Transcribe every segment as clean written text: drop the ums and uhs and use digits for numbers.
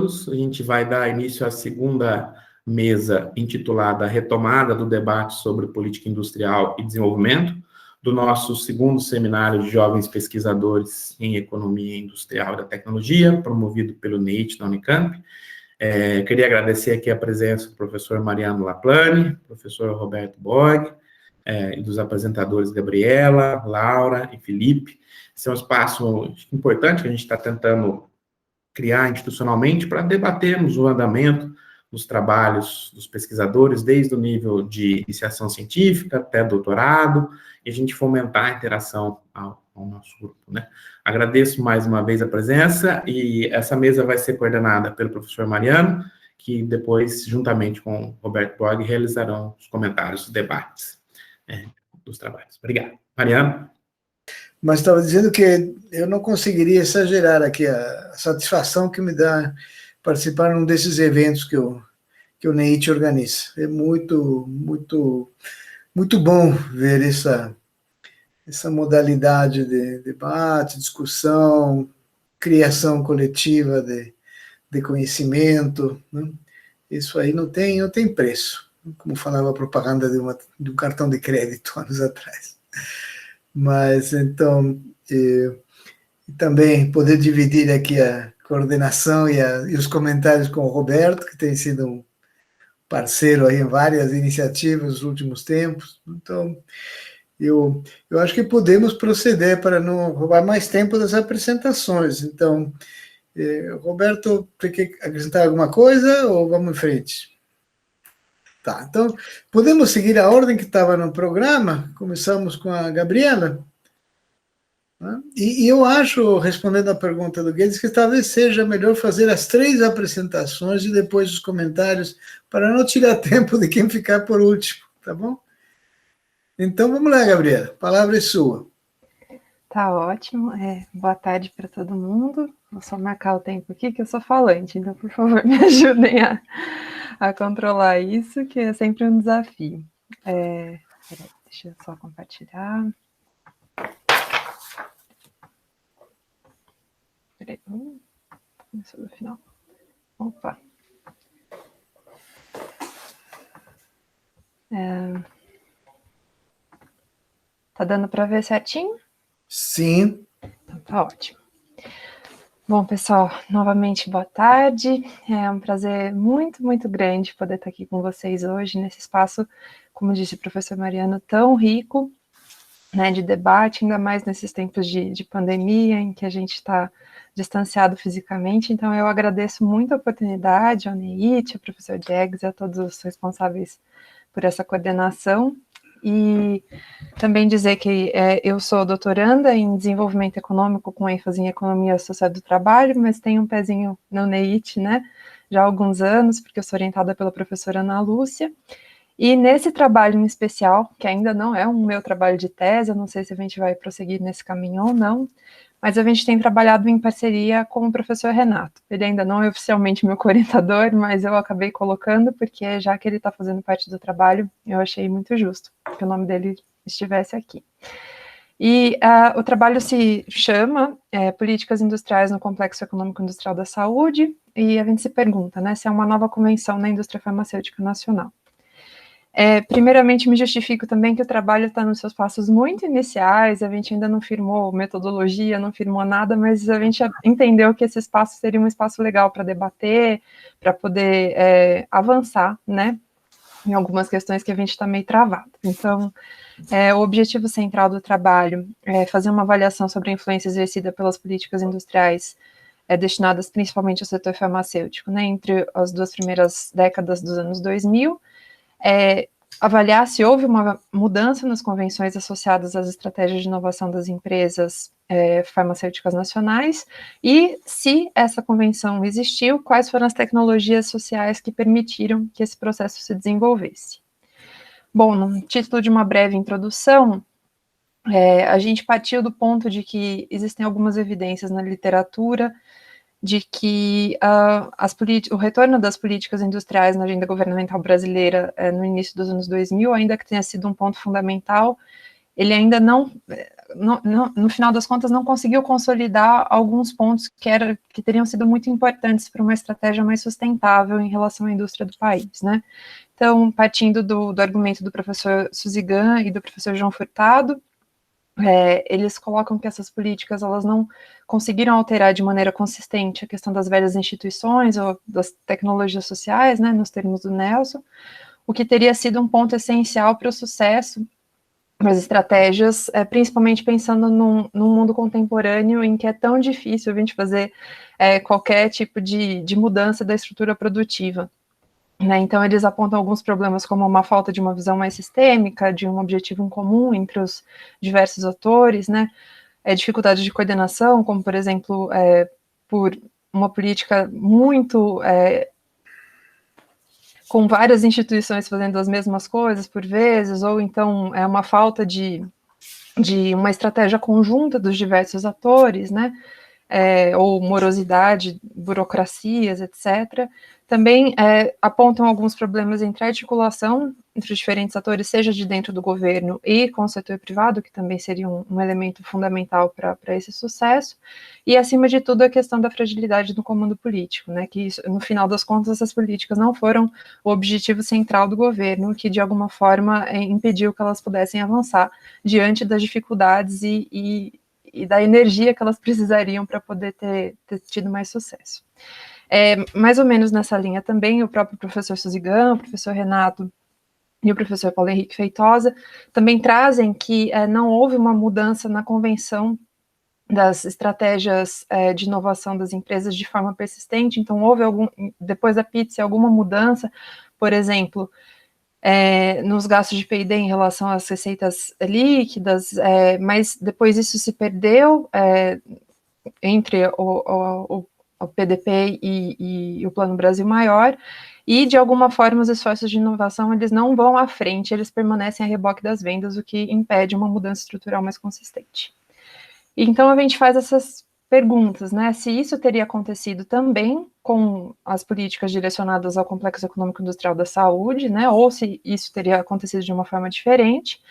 A gente vai dar início à segunda mesa intitulada Retomada do Debate sobre Política Industrial e Desenvolvimento, do nosso segundo seminário de jovens pesquisadores em Economia Industrial e da Tecnologia, promovido pelo NEIT da Unicamp. Queria agradecer aqui a presença do professor Mariano Laplane, professor Roberto Borg, e dos apresentadores Gabriela, Laura e Felipe. Esse é um espaço importante que a gente está tentando criar institucionalmente para debatermos o andamento dos trabalhos dos pesquisadores, desde o nível de iniciação científica até doutorado, e a gente fomentar a interação ao nosso grupo, né? Agradeço mais uma vez a presença, e essa mesa vai ser coordenada pelo professor Mariano, que depois, juntamente com o Roberto Borg, realizarão os comentários, os debates dos trabalhos. Obrigado. Mariano? Mas estava dizendo que eu não conseguiria exagerar aqui a satisfação que me dá participar num desses eventos que o NEIT organiza. É muito bom ver essa modalidade de debate, discussão, criação coletiva de conhecimento, né? Isso aí não tem preço, como falava a propaganda de um cartão de crédito anos atrás. Mas, então, também poder dividir aqui a coordenação e os comentários com o Roberto, que tem sido um parceiro aí em várias iniciativas nos últimos tempos. Então, eu acho que podemos proceder para não roubar mais tempo das apresentações. Então, Roberto, quer acrescentar alguma coisa ou vamos em frente? Tá, então, podemos seguir a ordem que estava no programa? Começamos com a Gabriela. E eu acho, respondendo à pergunta do Guedes, que talvez seja melhor fazer as 3 apresentações e depois os comentários, para não tirar tempo de quem ficar por último, tá bom? Então, vamos lá, Gabriela, a palavra é sua. Tá ótimo, boa tarde para todo mundo. Vou só marcar o tempo aqui, que eu sou falante, então, por favor, me ajudem a controlar isso, que é sempre um desafio. Peraí, deixa eu só compartilhar. Peraí, começou do final. Opa. Tá dando para ver certinho? Sim. Então, tá ótimo. Bom, pessoal, novamente boa tarde. É um prazer muito grande poder estar aqui com vocês hoje, nesse espaço, como disse o professor Mariano, tão rico, né, de debate, ainda mais nesses tempos de pandemia, em que a gente está distanciado fisicamente. Então, eu agradeço muito a oportunidade ao NEIT, ao professor Diegues e a todos os responsáveis por essa coordenação. E também dizer que eu sou doutoranda em desenvolvimento econômico com ênfase em economia social do trabalho, mas tenho um pezinho no NEIT, né, já há alguns anos, porque eu sou orientada pela professora Ana Lúcia. E nesse trabalho em especial, que ainda não é um meu trabalho de tese, eu não sei se a gente vai prosseguir nesse caminho ou não, mas a gente tem trabalhado em parceria com o professor Renato. Ele ainda não é oficialmente meu co-orientador, mas eu acabei colocando, porque já que ele está fazendo parte do trabalho, eu achei muito justo que o nome dele estivesse aqui. E o trabalho se chama Políticas Industriais no Complexo Econômico Industrial da Saúde, e a gente se pergunta, né, se é uma nova convenção na indústria farmacêutica nacional. Primeiramente, me justifico também que o trabalho está nos seus passos muito iniciais, a gente ainda não firmou metodologia, não firmou nada, mas a gente entendeu que esse espaço seria um espaço legal para debater, para poder avançar, né, em algumas questões que a gente está meio travado. Então, o objetivo central do trabalho é fazer uma avaliação sobre a influência exercida pelas políticas industriais destinadas principalmente ao setor farmacêutico, né, entre as 2 primeiras décadas dos anos 2000, avaliar se houve uma mudança nas convenções associadas às estratégias de inovação das empresas farmacêuticas nacionais e, se essa convenção existiu, quais foram as tecnologias sociais que permitiram que esse processo se desenvolvesse. Bom, no título de uma breve introdução, a gente partiu do ponto de que existem algumas evidências na literatura de que o retorno das políticas industriais na agenda governamental brasileira no início dos anos 2000, ainda que tenha sido um ponto fundamental, ele ainda não no final das contas, não conseguiu consolidar alguns pontos que teriam sido muito importantes para uma estratégia mais sustentável em relação à indústria do país, né? Então, partindo do argumento do professor Suzigan e do professor João Furtado, eles colocam que essas políticas elas não conseguiram alterar de maneira consistente a questão das velhas instituições ou das tecnologias sociais, né, nos termos do Nelson, o que teria sido um ponto essencial para o sucesso das estratégias, principalmente pensando num mundo contemporâneo em que é tão difícil a gente fazer qualquer tipo de mudança da estrutura produtiva. Né, então, eles apontam alguns problemas como uma falta de uma visão mais sistêmica, de um objetivo em comum entre os diversos atores, né, dificuldade de coordenação, como, por exemplo, por uma política muito com várias instituições fazendo as mesmas coisas por vezes, ou então uma falta de uma estratégia conjunta dos diversos atores, né, ou morosidade, burocracias, etc., também apontam alguns problemas entre a articulação entre os diferentes atores, seja de dentro do governo e com o setor privado, que também seria um elemento fundamental para esse sucesso, e, acima de tudo, a questão da fragilidade do comando político, né, que, no final das contas, essas políticas não foram o objetivo central do governo, que, de alguma forma, impediu que elas pudessem avançar diante das dificuldades e da energia que elas precisariam para poder ter tido mais sucesso. Mais ou menos nessa linha também, o próprio professor Suzigan, o professor Renato e o professor Paulo Henrique Feitosa também trazem que não houve uma mudança na convenção das estratégias de inovação das empresas de forma persistente, então houve depois da PITSE, alguma mudança, por exemplo, nos gastos de P&D em relação às receitas líquidas, mas depois isso se perdeu entre o PDP e o Plano Brasil Maior, e, de alguma forma, os esforços de inovação, eles não vão à frente, eles permanecem a reboque das vendas, o que impede uma mudança estrutural mais consistente. Então, a gente faz essas perguntas, né, se isso teria acontecido também com as políticas direcionadas ao Complexo Econômico Industrial da Saúde, né, ou se isso teria acontecido de uma forma diferente.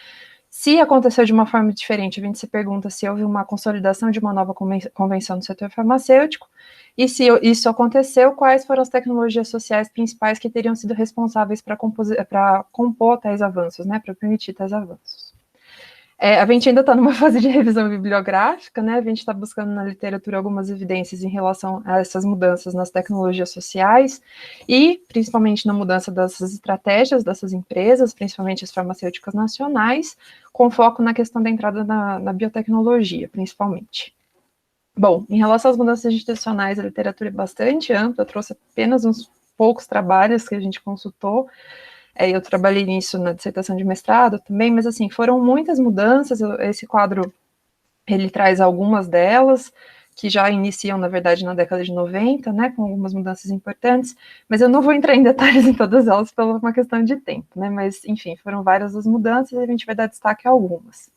Se aconteceu de uma forma diferente, a gente se pergunta se houve uma consolidação de uma nova convenção no setor farmacêutico, e se isso aconteceu, quais foram as tecnologias sociais principais que teriam sido responsáveis para compor tais avanços, né, para permitir tais avanços. A gente ainda está numa fase de revisão bibliográfica, né? A gente está buscando na literatura algumas evidências em relação a essas mudanças nas tecnologias sociais e, principalmente, na mudança dessas estratégias dessas empresas, principalmente as farmacêuticas nacionais, com foco na questão da entrada na biotecnologia, principalmente. Bom, em relação às mudanças institucionais, a literatura é bastante ampla, eu trouxe apenas uns poucos trabalhos que a gente consultou. Eu trabalhei nisso na dissertação de mestrado também, mas, assim, foram muitas mudanças. Esse quadro, ele traz algumas delas, que já iniciam, na verdade, na década de 90, né, com algumas mudanças importantes, mas eu não vou entrar em detalhes em todas elas por uma questão de tempo, né, mas, enfim, foram várias as mudanças e a gente vai dar destaque a algumas.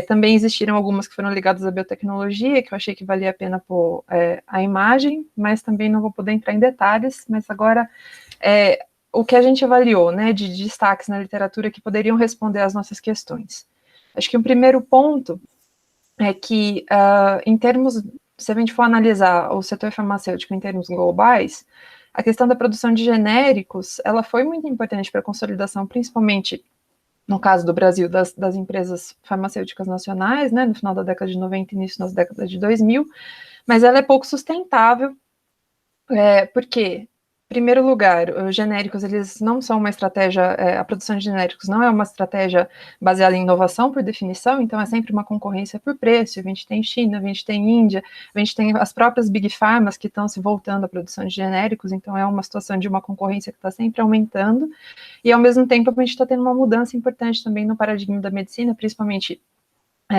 Também existiram algumas que foram ligadas à biotecnologia, que eu achei que valia a pena pôr a imagem, mas também não vou poder entrar em detalhes, mas agora... o que a gente avaliou, né, de destaques na literatura que poderiam responder às nossas questões. Acho que um primeiro ponto é que, em termos, se a gente for analisar o setor farmacêutico em termos globais, a questão da produção de genéricos, ela foi muito importante para a consolidação, principalmente no caso do Brasil, das empresas farmacêuticas nacionais, né, no final da década de 90 e início das décadas de 2000, mas ela é pouco sustentável, porque... Em primeiro lugar, os genéricos, eles não são uma estratégia, a produção de genéricos não é uma estratégia baseada em inovação, por definição, então é sempre uma concorrência por preço. A gente tem China, a gente tem Índia, a gente tem as próprias Big Pharmas que estão se voltando à produção de genéricos, então é uma situação de uma concorrência que está sempre aumentando, e ao mesmo tempo a gente está tendo uma mudança importante também no paradigma da medicina, principalmente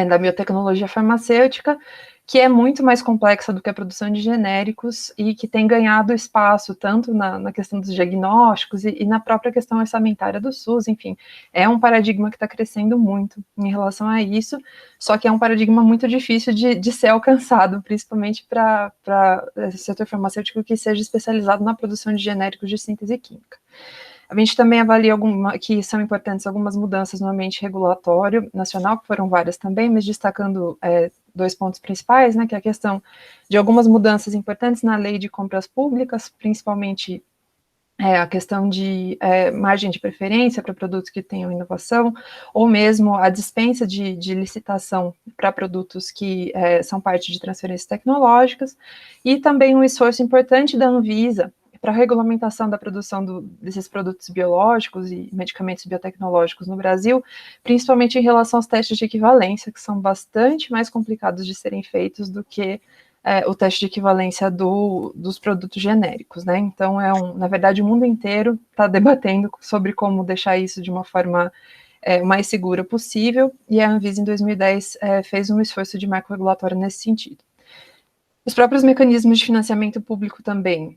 da biotecnologia farmacêutica, que é muito mais complexa do que a produção de genéricos e que tem ganhado espaço tanto na questão dos diagnósticos e na própria questão orçamentária do SUS, enfim, é um paradigma que está crescendo muito em relação a isso, só que é um paradigma muito difícil de ser alcançado, principalmente para o setor farmacêutico que seja especializado na produção de genéricos de síntese química. A gente também avalia que são importantes algumas mudanças no ambiente regulatório nacional, que foram várias também, mas destacando 2 pontos principais, né, que é a questão de algumas mudanças importantes na lei de compras públicas, principalmente a questão de margem de preferência para produtos que tenham inovação, ou mesmo a dispensa de licitação para produtos que são parte de transferências tecnológicas, e também um esforço importante da Anvisa para a regulamentação da produção desses produtos biológicos e medicamentos biotecnológicos no Brasil, principalmente em relação aos testes de equivalência, que são bastante mais complicados de serem feitos do que o teste de equivalência dos produtos genéricos, né? Então, na verdade, o mundo inteiro está debatendo sobre como deixar isso de uma forma mais segura possível, e a Anvisa, em 2010, fez um esforço de marco regulatório nesse sentido. Os próprios mecanismos de financiamento público também,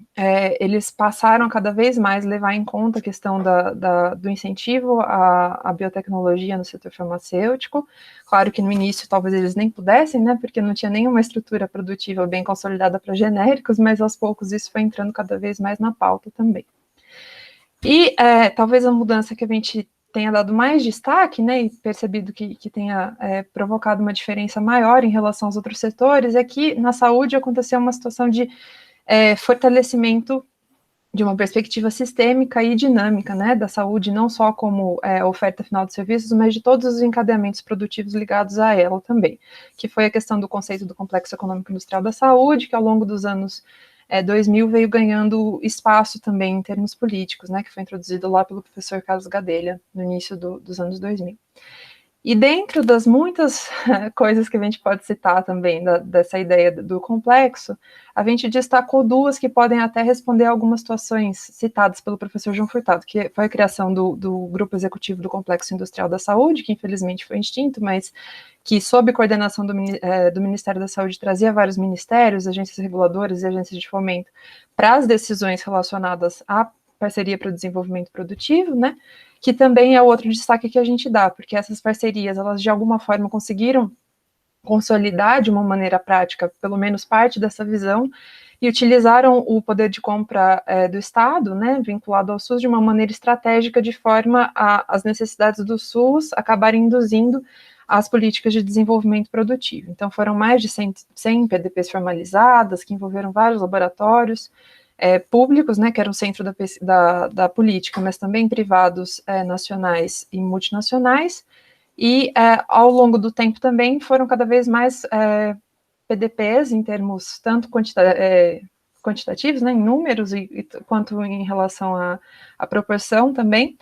eles passaram a cada vez mais levar em conta a questão do incentivo à biotecnologia no setor farmacêutico. Claro que no início talvez eles nem pudessem, né, porque não tinha nenhuma estrutura produtiva bem consolidada para genéricos, mas aos poucos isso foi entrando cada vez mais na pauta também. E talvez a mudança que a gente tenha dado mais destaque, né, e percebido que tenha provocado uma diferença maior em relação aos outros setores, é que na saúde aconteceu uma situação de fortalecimento de uma perspectiva sistêmica e dinâmica, né, da saúde, não só como oferta final de serviços, mas de todos os encadeamentos produtivos ligados a ela também, que foi a questão do conceito do complexo econômico industrial da saúde, que ao longo dos anos 2000 veio ganhando espaço também em termos políticos, né, que foi introduzido lá pelo professor Carlos Gadelha no início dos anos 2000. E dentro das muitas coisas que a gente pode citar também dessa ideia do complexo, a gente destacou 2 que podem até responder a algumas situações citadas pelo professor João Furtado, que foi a criação do Grupo Executivo do Complexo Industrial da Saúde, que infelizmente foi extinto, mas que, sob coordenação do Ministério da Saúde, trazia vários ministérios, agências reguladoras e agências de fomento para as decisões relacionadas à parceria para o desenvolvimento produtivo, né, que também é outro destaque que a gente dá, porque essas parcerias, elas de alguma forma conseguiram consolidar de uma maneira prática, pelo menos parte dessa visão, e utilizaram o poder de compra do Estado, né, vinculado ao SUS, de uma maneira estratégica, de forma a as necessidades do SUS acabarem induzindo as políticas de desenvolvimento produtivo. Então, foram mais de 100 PDPs formalizadas, que envolveram vários laboratórios públicos, né, que eram o centro da política, mas também privados nacionais e multinacionais, e ao longo do tempo também foram cada vez mais PDPs em termos tanto quantitativos, né, em números, quanto em relação à proporção também,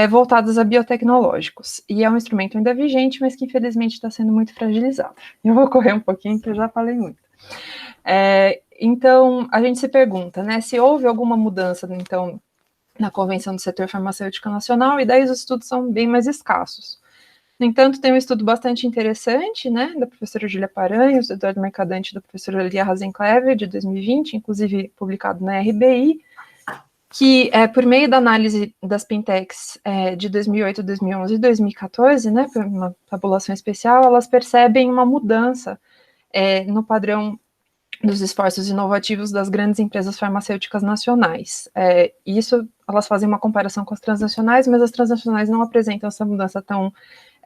voltados a biotecnológicos. E é um instrumento ainda vigente, mas que infelizmente está sendo muito fragilizado. Eu vou correr um pouquinho, porque eu já falei muito. Então, a gente se pergunta, né, se houve alguma mudança, então, na Convenção do Setor Farmacêutico Nacional, e daí os estudos são bem mais escassos. No entanto, tem um estudo bastante interessante, né, da professora Júlia Paranhos, do Eduardo Mercadante, da professora Lia Razenclever, de 2020, inclusive publicado na RBI, que, por meio da análise das Pintecs de 2008, 2011 e 2014, né, por uma tabulação especial, elas percebem uma mudança no padrão dos esforços inovativos das grandes empresas farmacêuticas nacionais. Isso, elas fazem uma comparação com as transnacionais, mas as transnacionais não apresentam essa mudança tão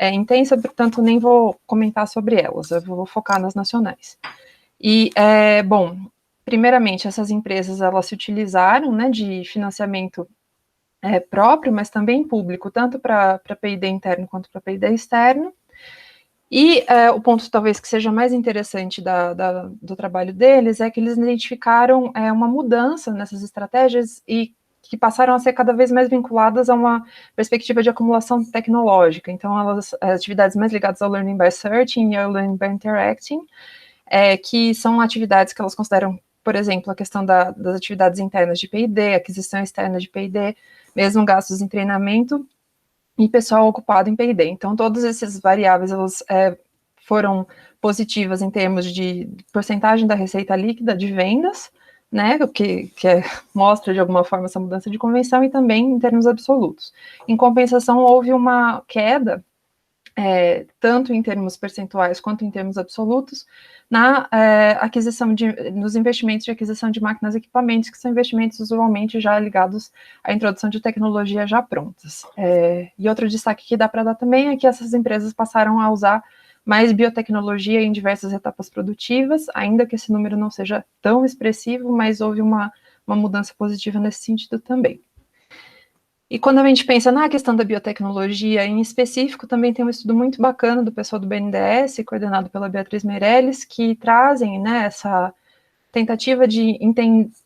intensa, portanto, nem vou comentar sobre elas, eu vou focar nas nacionais. E, bom, primeiramente, essas empresas, elas se utilizaram, né, de financiamento próprio, mas também público, tanto para P&D interno quanto para P&D externo. E o ponto talvez que seja mais interessante do trabalho deles é que eles identificaram uma mudança nessas estratégias e que passaram a ser cada vez mais vinculadas a uma perspectiva de acumulação tecnológica. Então, as atividades mais ligadas ao Learning by Searching e ao Learning by Interacting, que são atividades que elas consideram, por exemplo, a questão das atividades internas de P&D, aquisição externa de P&D, mesmo gastos em treinamento, e pessoal ocupado em P&D. Então, todas essas variáveis, elas foram positivas em termos de porcentagem da receita líquida de vendas, né, o que mostra, de alguma forma, essa mudança de convenção, e também em termos absolutos. Em compensação, houve uma queda tanto em termos percentuais quanto em termos absolutos, na nos investimentos de aquisição de máquinas e equipamentos, que são investimentos usualmente já ligados à introdução de tecnologia já prontas. E outro destaque que dá para dar também é que essas empresas passaram a usar mais biotecnologia em diversas etapas produtivas, ainda que esse número não seja tão expressivo, mas houve uma mudança positiva nesse sentido também. E quando a gente pensa na questão da biotecnologia em específico, também tem um estudo muito bacana do pessoal do BNDES, coordenado pela Beatriz Meirelles, que trazem, né, essa tentativa de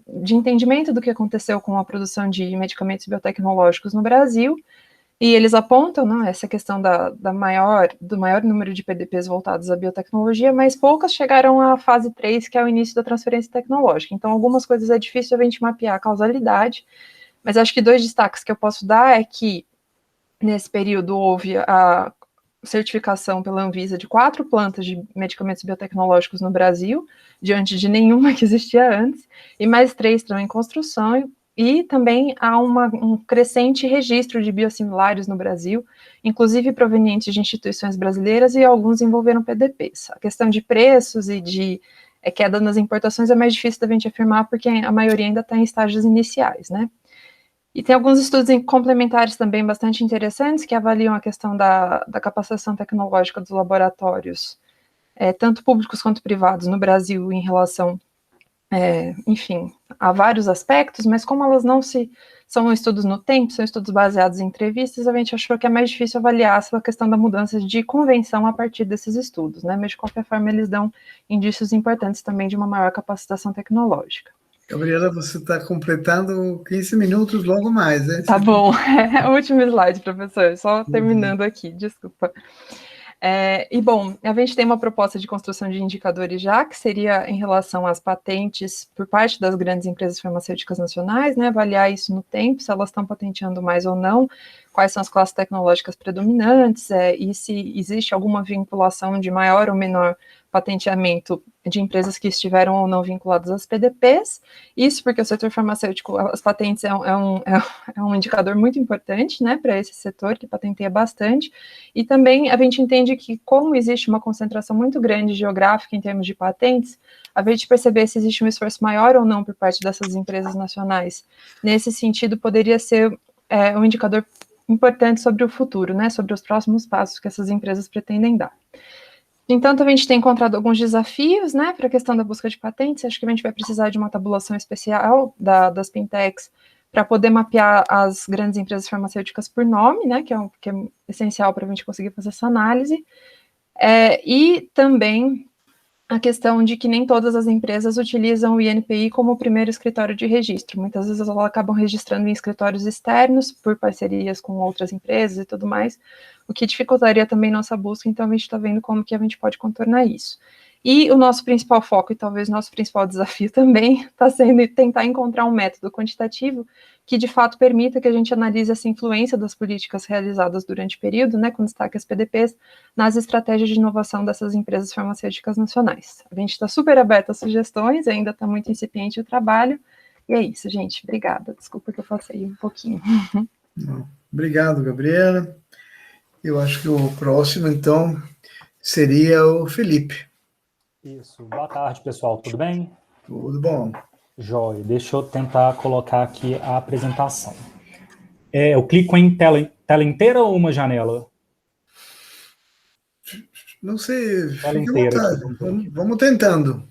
entendimento do que aconteceu com a produção de medicamentos biotecnológicos no Brasil, e eles apontam, né, essa questão do maior número de PDPs voltados à biotecnologia, mas poucas chegaram à fase 3, que é o início da transferência tecnológica. Então, algumas coisas é difícil a gente mapear a causalidade, mas acho que 2 destaques que eu posso dar é que, nesse período, houve a certificação pela Anvisa de 4 plantas de medicamentos biotecnológicos no Brasil, diante de nenhuma que existia antes, e mais 3 estão em construção, e também há um crescente registro de biosimilares no Brasil, inclusive provenientes de instituições brasileiras, e alguns envolveram PDPs. A questão de preços e de queda nas importações é mais difícil da gente afirmar, porque a maioria ainda está em estágios iniciais, né? E tem alguns estudos complementares também bastante interessantes que avaliam a questão da capacitação tecnológica dos laboratórios, tanto públicos quanto privados, no Brasil, em relação, enfim, a vários aspectos, mas como elas não são estudos no tempo, são estudos baseados em entrevistas, a gente achou que é mais difícil avaliar essa questão da mudança de convenção a partir desses estudos, né? Mas, de qualquer forma, eles dão indícios importantes também de uma maior capacitação tecnológica. Gabriela, você está completando 15 minutos logo mais, né? Tá bom, último slide, professor, só terminando aqui, desculpa. E, bom, a gente tem uma proposta de construção de indicadores já, que seria em relação às patentes por parte das grandes empresas farmacêuticas nacionais, né, avaliar isso no tempo, se elas estão patenteando mais ou não, quais são as classes tecnológicas predominantes, e se existe alguma vinculação de maior ou menor patenteamento de empresas que estiveram ou não vinculadas às PDPs. Isso porque o setor farmacêutico, as patentes é um indicador muito importante, né, para esse setor, que patenteia bastante, e também a gente entende que, como existe uma concentração muito grande geográfica em termos de patentes, a gente perceber se existe um esforço maior ou não por parte dessas empresas nacionais, nesse sentido, poderia ser um indicador importante sobre o futuro, né, sobre os próximos passos que essas empresas pretendem dar. Entanto, a gente tem encontrado alguns desafios, né, para a questão da busca de patentes. Acho que a gente vai precisar de uma tabulação especial das fintechs para poder mapear as grandes empresas farmacêuticas por nome, né, que é essencial para a gente conseguir fazer essa análise. E também a questão de que nem todas as empresas utilizam o INPI como o primeiro escritório de registro. Muitas vezes elas acabam registrando em escritórios externos, por parcerias com outras empresas e tudo mais, o que dificultaria também nossa busca, então a gente está vendo como que a gente pode contornar isso. E o nosso principal foco, e talvez nosso principal desafio também, está sendo tentar encontrar um método quantitativo que de fato permita que a gente analise essa influência das políticas realizadas durante o período, né, com destaque às PDPs, nas estratégias de inovação dessas empresas farmacêuticas nacionais. A gente está super aberto a sugestões, ainda está muito incipiente o trabalho, e é isso, gente. Obrigada. Desculpa que eu passei um pouquinho. Obrigado, Gabriela. Eu acho que o próximo, então, seria o Felipe. Isso. Boa tarde, pessoal. Tudo bem? Tudo bom. Joia. Deixa eu tentar colocar aqui a apresentação. Eu clico em tela inteira ou uma janela? Não sei, Tela fique à inteira vontade. aqui. Vamos tentando.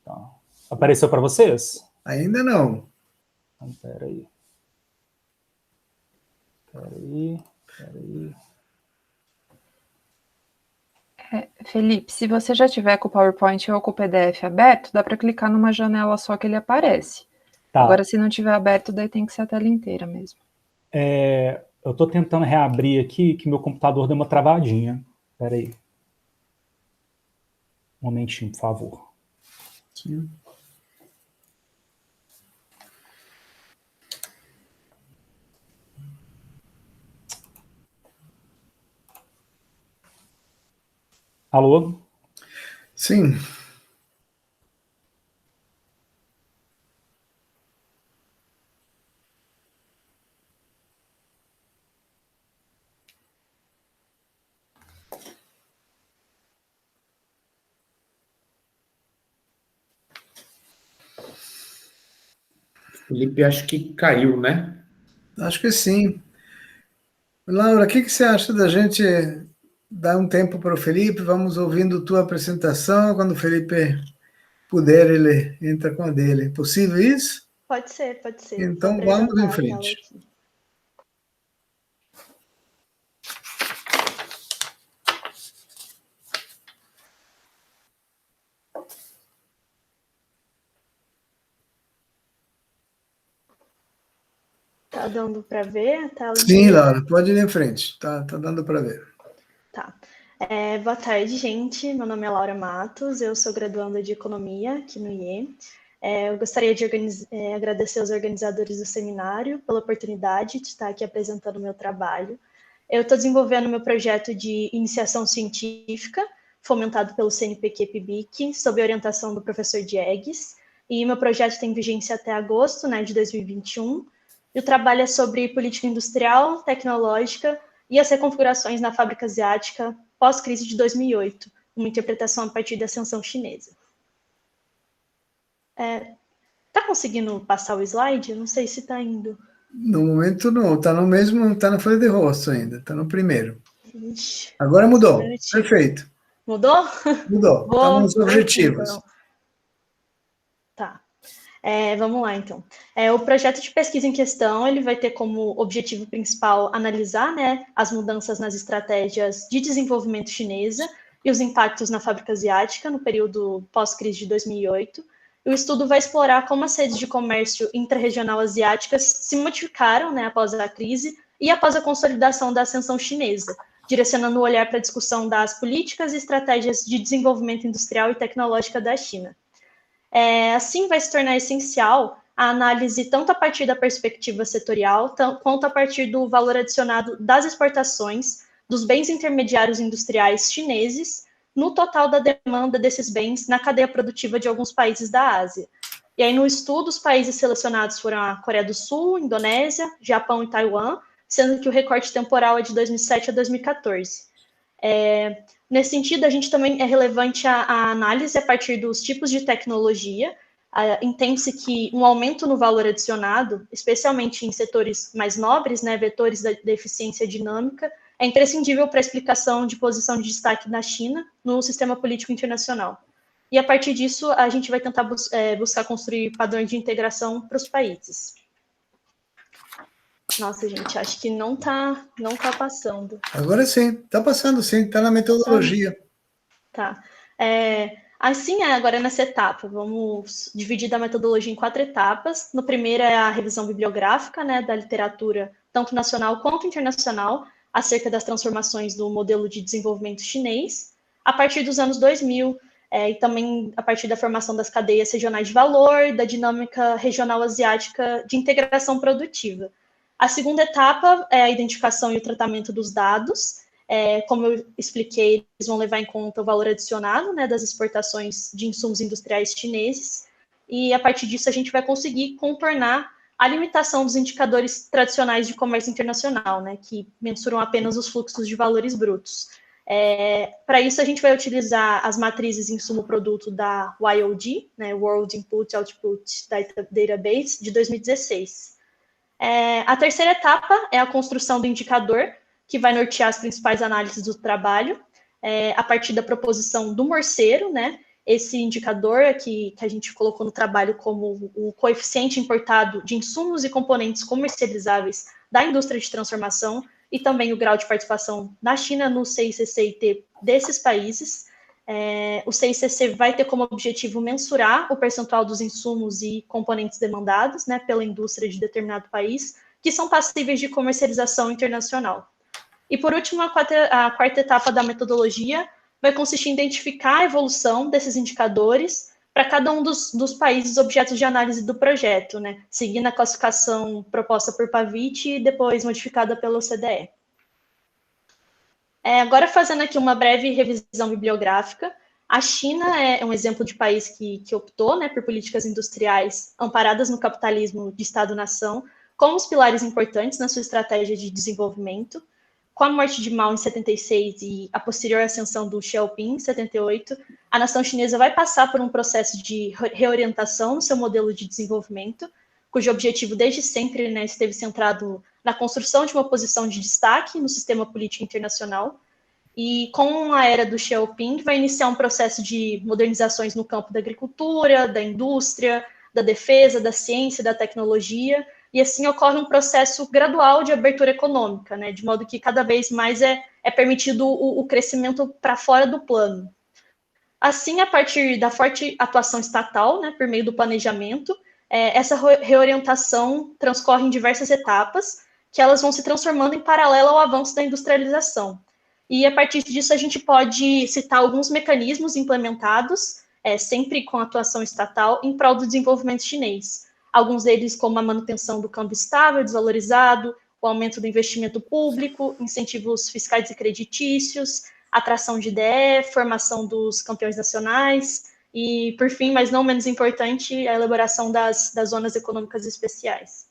Tá. Apareceu para vocês? Ainda não. Então, peraí. Felipe, se você já tiver com o PowerPoint ou com o PDF aberto, dá para clicar numa janela só que ele aparece. Tá. Agora, se não tiver aberto, daí tem que ser a tela inteira mesmo. Eu estou tentando reabrir aqui, que meu computador deu uma travadinha. Espera aí. Um momentinho, por favor. Sim. Alô? Sim. Felipe, acho que caiu, né? Acho que sim. Laura, o que você acha da gente dar um tempo para o Felipe? Vamos ouvindo tua apresentação. Quando o Felipe puder, ele entra com a dele. Possível isso? Pode ser, pode ser. Vou Então vamos em apresentar a tela frente. aqui. Tá dando para ver a tela? Sim, Laura, pode ir em frente. Tá dando para ver. Tá. Boa tarde, gente. Meu nome é Laura Matos, eu sou graduanda de Economia aqui no IE. Eu gostaria de agradecer aos organizadores do seminário pela oportunidade de estar aqui apresentando o meu trabalho. Eu estou desenvolvendo meu projeto de iniciação científica, fomentado pelo CNPq-PIBIC, sob a orientação do professor Diegues, e meu projeto tem vigência até agosto, né, de 2021, e o trabalho é sobre política industrial, tecnológica e as reconfigurações na fábrica asiática pós-crise de 2008, uma interpretação a partir da ascensão chinesa. Tá conseguindo passar o slide? Não sei se está indo. No momento não, está no mesmo, está na folha de rosto ainda, está no primeiro. Ixi, Agora mudou, um perfeito. Mudou? Mudou, está nos objetivos. Então. Tá. Vamos lá, então. O projeto de pesquisa em questão, ele vai ter como objetivo principal analisar, né, as mudanças nas estratégias de desenvolvimento chinesa e os impactos na fábrica asiática no período pós-crise de 2008. O estudo vai explorar como as redes de comércio intrarregional asiáticas se modificaram, né, após a crise e após a consolidação da ascensão chinesa, direcionando o olhar para a discussão das políticas e estratégias de desenvolvimento industrial e tecnológica da China. Assim, vai se tornar essencial a análise tanto a partir da perspectiva setorial, quanto a partir do valor adicionado das exportações dos bens intermediários industriais chineses no total da demanda desses bens na cadeia produtiva de alguns países da Ásia. E aí, no estudo, os países selecionados foram a Coreia do Sul, Indonésia, Japão e Taiwan, sendo que o recorte temporal é de 2007 a 2014. Nesse sentido, a gente também é relevante a análise a partir dos tipos de tecnologia. Entende-se que um aumento no valor adicionado, especialmente em setores mais nobres, né, vetores da eficiência dinâmica, é imprescindível para a explicação de posição de destaque da China no sistema político internacional. E a partir disso, a gente vai tentar buscar construir padrões de integração para os países. Nossa, gente, acho que não tá passando. Agora sim, está passando sim, está na metodologia. Tá. Assim, agora nessa etapa, vamos dividir a metodologia em 4 etapas. No primeiro é a revisão bibliográfica, né, da literatura, tanto nacional quanto internacional, acerca das transformações do modelo de desenvolvimento chinês, a partir dos anos 2000, e também a partir da formação das cadeias regionais de valor, da dinâmica regional asiática de integração produtiva. A segunda etapa é a identificação e o tratamento dos dados. Como eu expliquei, eles vão levar em conta o valor adicionado, né, das exportações de insumos industriais chineses, e a partir disso a gente vai conseguir contornar a limitação dos indicadores tradicionais de comércio internacional, né, que mensuram apenas os fluxos de valores brutos. Para isso, a gente vai utilizar as matrizes insumo-produto da YOD, né, World Input Output Database, de 2016. A terceira etapa é a construção do indicador, que vai nortear as principais análises do trabalho, a partir da proposição do Morceiro, né? Esse indicador que a gente colocou no trabalho como o coeficiente importado de insumos e componentes comercializáveis da indústria de transformação e também o grau de participação da China no CICC-IT desses países. O CICC vai ter como objetivo mensurar o percentual dos insumos e componentes demandados, né, pela indústria de determinado país, que são passíveis de comercialização internacional. E, por último, a quarta etapa da metodologia vai consistir em identificar a evolução desses indicadores para cada um dos países objetos de análise do projeto, né, seguindo a classificação proposta por Pavitt e depois modificada pela OCDE. Agora, fazendo aqui uma breve revisão bibliográfica, a China é um exemplo de país que optou, né, por políticas industriais amparadas no capitalismo de Estado-nação como os pilares importantes na sua estratégia de desenvolvimento. Com a morte de Mao em 76 e a posterior ascensão do Xiaoping em 78, a nação chinesa vai passar por um processo de reorientação no seu modelo de desenvolvimento, cujo objetivo desde sempre, né, esteve centrado na construção de uma posição de destaque no sistema político internacional. E com a era do Xi Jinping, vai iniciar um processo de modernizações no campo da agricultura, da indústria, da defesa, da ciência, da tecnologia, e assim ocorre um processo gradual de abertura econômica, né, de modo que cada vez mais é permitido o crescimento para fora do plano. Assim, a partir da forte atuação estatal, né, por meio do planejamento, essa reorientação transcorre em diversas etapas, que elas vão se transformando em paralelo ao avanço da industrialização. E a partir disso a gente pode citar alguns mecanismos implementados, sempre com atuação estatal, em prol do desenvolvimento chinês. Alguns deles como a manutenção do câmbio estável, desvalorizado, o aumento do investimento público, incentivos fiscais e creditícios, atração de IDE, formação dos campeões nacionais e, por fim, mas não menos importante, a elaboração das zonas econômicas especiais.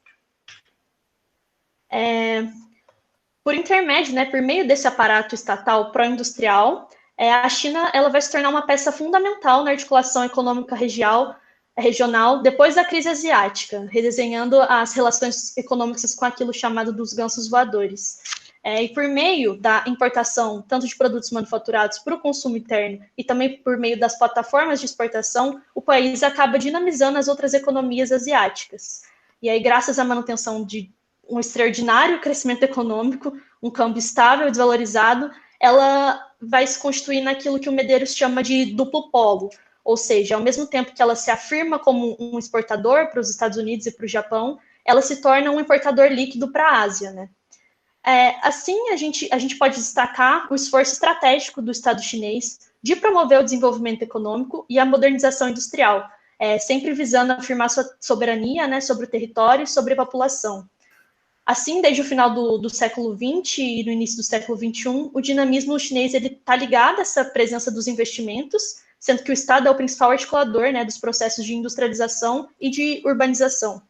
Por intermédio, né, por meio desse aparato estatal pró-industrial, a China ela vai se tornar uma peça fundamental na articulação econômica regional depois da crise asiática, redesenhando as relações econômicas com aquilo chamado dos gansos voadores. E por meio da importação tanto de produtos manufaturados para o consumo interno e também por meio das plataformas de exportação, o país acaba dinamizando as outras economias asiáticas. E aí, graças à manutenção de um extraordinário crescimento econômico, um câmbio estável e desvalorizado, ela vai se constituir naquilo que o Medeiros chama de duplo polo, ou seja, ao mesmo tempo que ela se afirma como um exportador para os Estados Unidos e para o Japão, ela se torna um importador líquido para a Ásia, né? Assim, a gente pode destacar o esforço estratégico do Estado chinês de promover o desenvolvimento econômico e a modernização industrial, sempre visando afirmar sua soberania, né, sobre o território e sobre a população. Assim, desde o final do século XX e no início do século XXI, o dinamismo chinês está ligado a essa presença dos investimentos, sendo que o Estado é o principal articulador, né, dos processos de industrialização e de urbanização.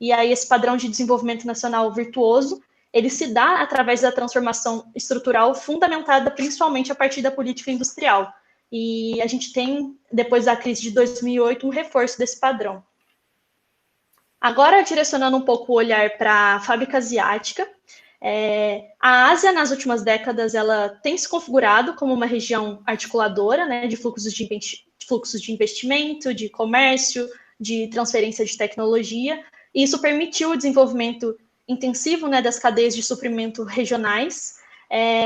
E aí esse padrão de desenvolvimento nacional virtuoso, ele se dá através da transformação estrutural fundamentada principalmente a partir da política industrial. E a gente tem, depois da crise de 2008, um reforço desse padrão. Agora, direcionando um pouco o olhar para a fábrica asiática, a Ásia, nas últimas décadas, ela tem se configurado como uma região articuladora, né, de fluxos de investimento, de comércio, de transferência de tecnologia, e isso permitiu o desenvolvimento intensivo, né, das cadeias de suprimento regionais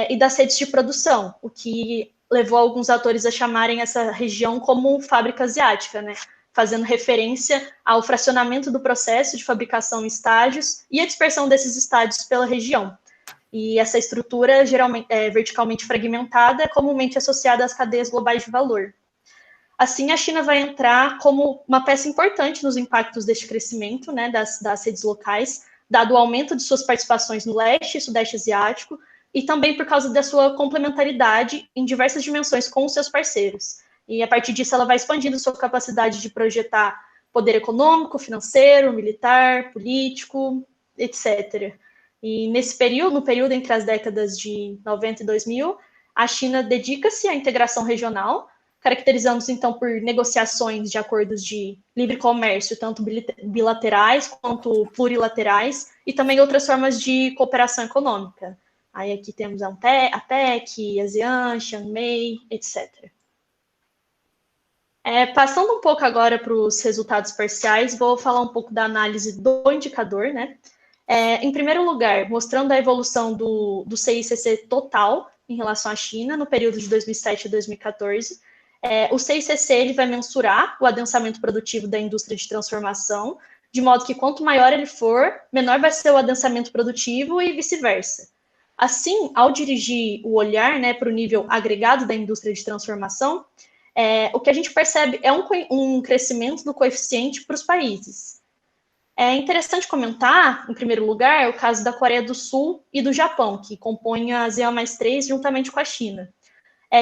e das redes de produção, o que levou alguns autores a chamarem essa região como fábrica asiática, né, fazendo referência ao fracionamento do processo de fabricação em estágios e a dispersão desses estágios pela região. E essa estrutura, geralmente verticalmente fragmentada, é comumente associada às cadeias globais de valor. Assim, a China vai entrar como uma peça importante nos impactos deste crescimento, né, das redes locais, dado o aumento de suas participações no leste e sudeste asiático, e também por causa da sua complementaridade em diversas dimensões com os seus parceiros. E, a partir disso, ela vai expandindo sua capacidade de projetar poder econômico, financeiro, militar, político, etc. E nesse período, no período entre as décadas de 90 e 2000, a China dedica-se à integração regional, caracterizando-se, então, por negociações de acordos de livre comércio, tanto bilaterais quanto plurilaterais, e também outras formas de cooperação econômica. Aí aqui temos a APEC, ASEAN, Xiangmei, etc. Passando um pouco agora para os resultados parciais, vou falar um pouco da análise do indicador, né? Em primeiro lugar, mostrando a evolução do CICC total em relação à China no período de 2007 a 2014. O CICC ele vai mensurar o adensamento produtivo da indústria de transformação, de modo que quanto maior ele for, menor vai ser o adensamento produtivo e vice-versa. Assim, ao dirigir o olhar, né, para o nível agregado da indústria de transformação, o que a gente percebe é um crescimento do coeficiente para os países. É interessante comentar, em primeiro lugar, o caso da Coreia do Sul e do Japão, que compõem a ASEAN+3 juntamente com a China.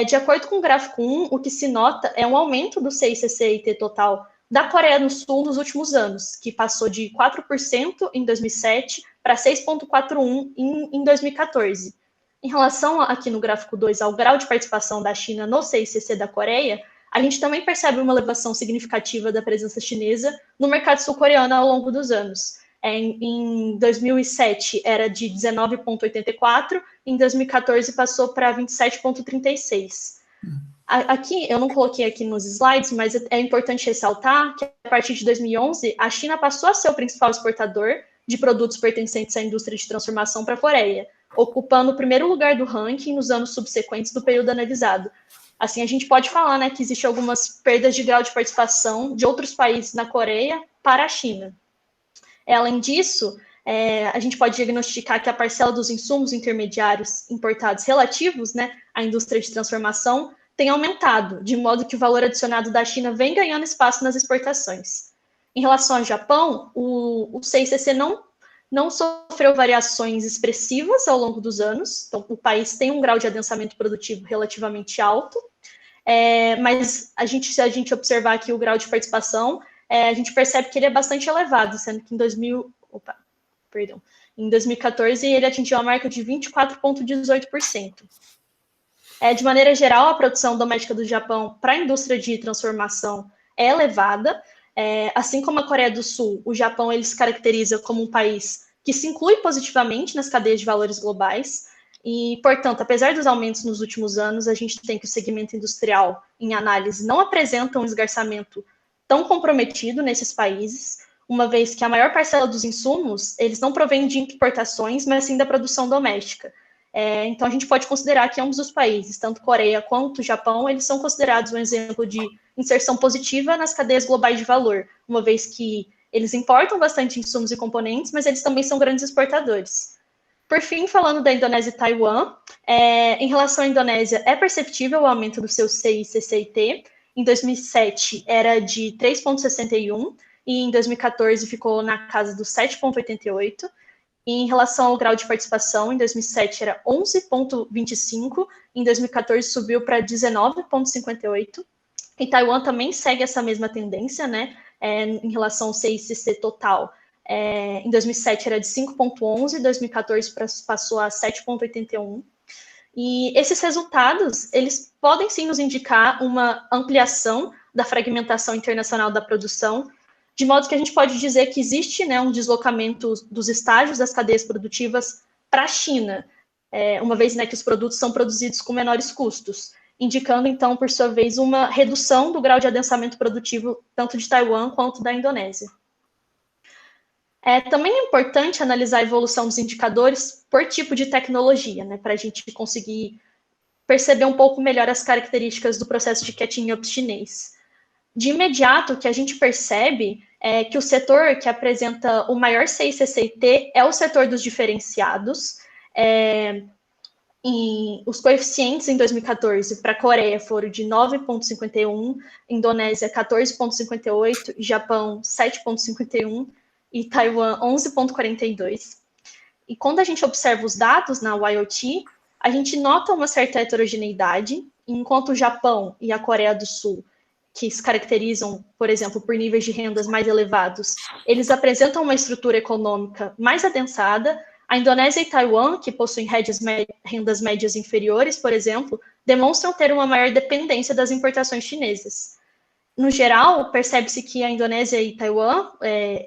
De acordo com o gráfico 1, o que se nota é um aumento do CICC-IT total da Coreia do Sul nos últimos anos, que passou de 4% em 2007 para 6,41% em 2014. Em relação aqui no gráfico 2 ao grau de participação da China no CICC da Coreia, a gente também percebe uma elevação significativa da presença chinesa no mercado sul-coreano ao longo dos anos. Em 2007 era de 19,84, em 2014 passou para 27,36. Aqui, eu não coloquei aqui nos slides, mas é importante ressaltar que a partir de 2011, a China passou a ser o principal exportador de produtos pertencentes à indústria de transformação para a Coreia, ocupando o primeiro lugar do ranking nos anos subsequentes do período analisado. Assim, a gente pode falar, né, que existem algumas perdas de grau de participação de outros países na Coreia para a China. Além disso, a gente pode diagnosticar que a parcela dos insumos intermediários importados relativos, né, à indústria de transformação tem aumentado, de modo que o valor adicionado da China vem ganhando espaço nas exportações. Em relação ao Japão, o CICC não sofreu variações expressivas ao longo dos anos, então o país tem um grau de adensamento produtivo relativamente alto, mas se a gente observar aqui o grau de participação, a gente percebe que ele é bastante elevado, sendo que em 2014 ele atingiu a marca de 24,18%. De maneira geral, a produção doméstica do Japão para a indústria de transformação é elevada. Assim como a Coreia do Sul, o Japão ele se caracteriza como um país que se inclui positivamente nas cadeias de valores globais e, portanto, apesar dos aumentos nos últimos anos, a gente tem que o segmento industrial, em análise, não apresenta um esgarçamento tão comprometido nesses países, uma vez que a maior parcela dos insumos, eles não provém de importações, mas sim da produção doméstica. Então, a gente pode considerar que ambos os países, tanto Coreia quanto Japão, eles são considerados um exemplo de inserção positiva nas cadeias globais de valor, uma vez que eles importam bastante insumos e componentes, mas eles também são grandes exportadores. Por fim, falando da Indonésia e Taiwan, em relação à Indonésia, é perceptível o aumento do seu CICCIT. Em 2007 era de 3,61 e em 2014 ficou na casa dos 7,88. E em relação ao grau de participação, em 2007 era 11,25, em 2014 subiu para 19,58. E Taiwan também segue essa mesma tendência, né, em relação ao CICC total. Em 2007 era de 5,11, em 2014 passou a 7,81. E esses resultados, eles podem sim nos indicar uma ampliação da fragmentação internacional da produção, de modo que a gente pode dizer que existe, né, um deslocamento dos estágios das cadeias produtivas para a China, uma vez, né, que os produtos são produzidos com menores custos, indicando, então, por sua vez, uma redução do grau de adensamento produtivo tanto de Taiwan quanto da Indonésia. Também é importante analisar a evolução dos indicadores por tipo de tecnologia, né, para a gente conseguir perceber um pouco melhor as características do processo de catching-up chinês. De imediato, o que a gente percebe é que o setor que apresenta o maior CICCIT é o setor dos diferenciados. E os coeficientes em 2014 para a Coreia foram de 9,51, Indonésia 14,58, Japão 7,51 e Taiwan 11,42. E quando a gente observa os dados na YOT, a gente nota uma certa heterogeneidade, enquanto o Japão e a Coreia do Sul, que se caracterizam, por exemplo, por níveis de rendas mais elevados, eles apresentam uma estrutura econômica mais adensada. A Indonésia e Taiwan, que possuem rendas médias inferiores, por exemplo, demonstram ter uma maior dependência das importações chinesas. No geral, percebe-se que a Indonésia e Taiwan,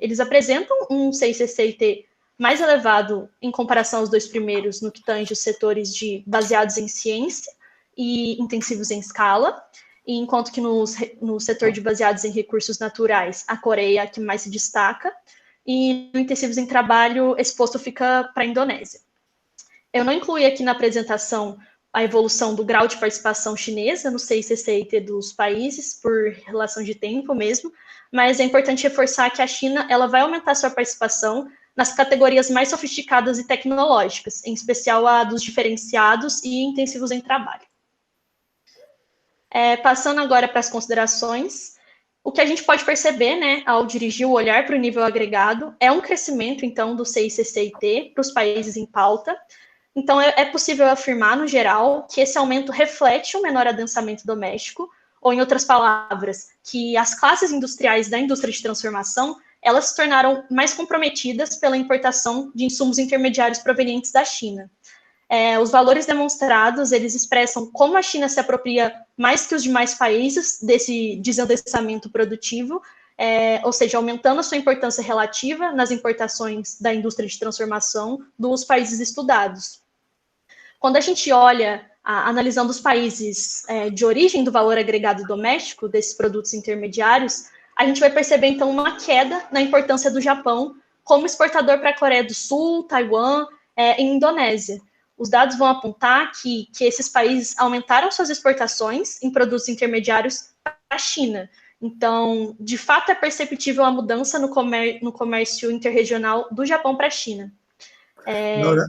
eles apresentam um CICCIT mais elevado em comparação aos dois primeiros, no que tange os setores baseados em ciência e intensivos em escala, e enquanto que no setor de baseados em recursos naturais, a Coreia é a que mais se destaca, e no intensivos em trabalho, esse posto fica para a Indonésia. Eu não incluí aqui na apresentação a evolução do grau de participação chinesa no CICCIT dos países, por relação de tempo mesmo, mas é importante reforçar que a China ela vai aumentar sua participação nas categorias mais sofisticadas e tecnológicas, em especial a dos diferenciados e intensivos em trabalho. Passando agora para as considerações, o que a gente pode perceber, né, ao dirigir o olhar para o nível agregado, é um crescimento, então, do CICCIT para os países em pauta. Então, é possível afirmar, no geral, que esse aumento reflete um menor adensamento doméstico, ou, em outras palavras, que as classes industriais da indústria de transformação, elas se tornaram mais comprometidas pela importação de insumos intermediários provenientes da China. os valores demonstrados, eles expressam como a China se apropria mais que os demais países desse desendereçamento produtivo, ou seja, aumentando a sua importância relativa nas importações da indústria de transformação dos países estudados. Quando a gente olha, analisando os países de origem do valor agregado doméstico desses produtos intermediários, a gente vai perceber, então, uma queda na importância do Japão como exportador para a Coreia do Sul, Taiwan e Indonésia. Os dados vão apontar que esses países aumentaram suas exportações em produtos intermediários para a China. Então, de fato, é perceptível a mudança no comércio interregional do Japão para a China. Laura,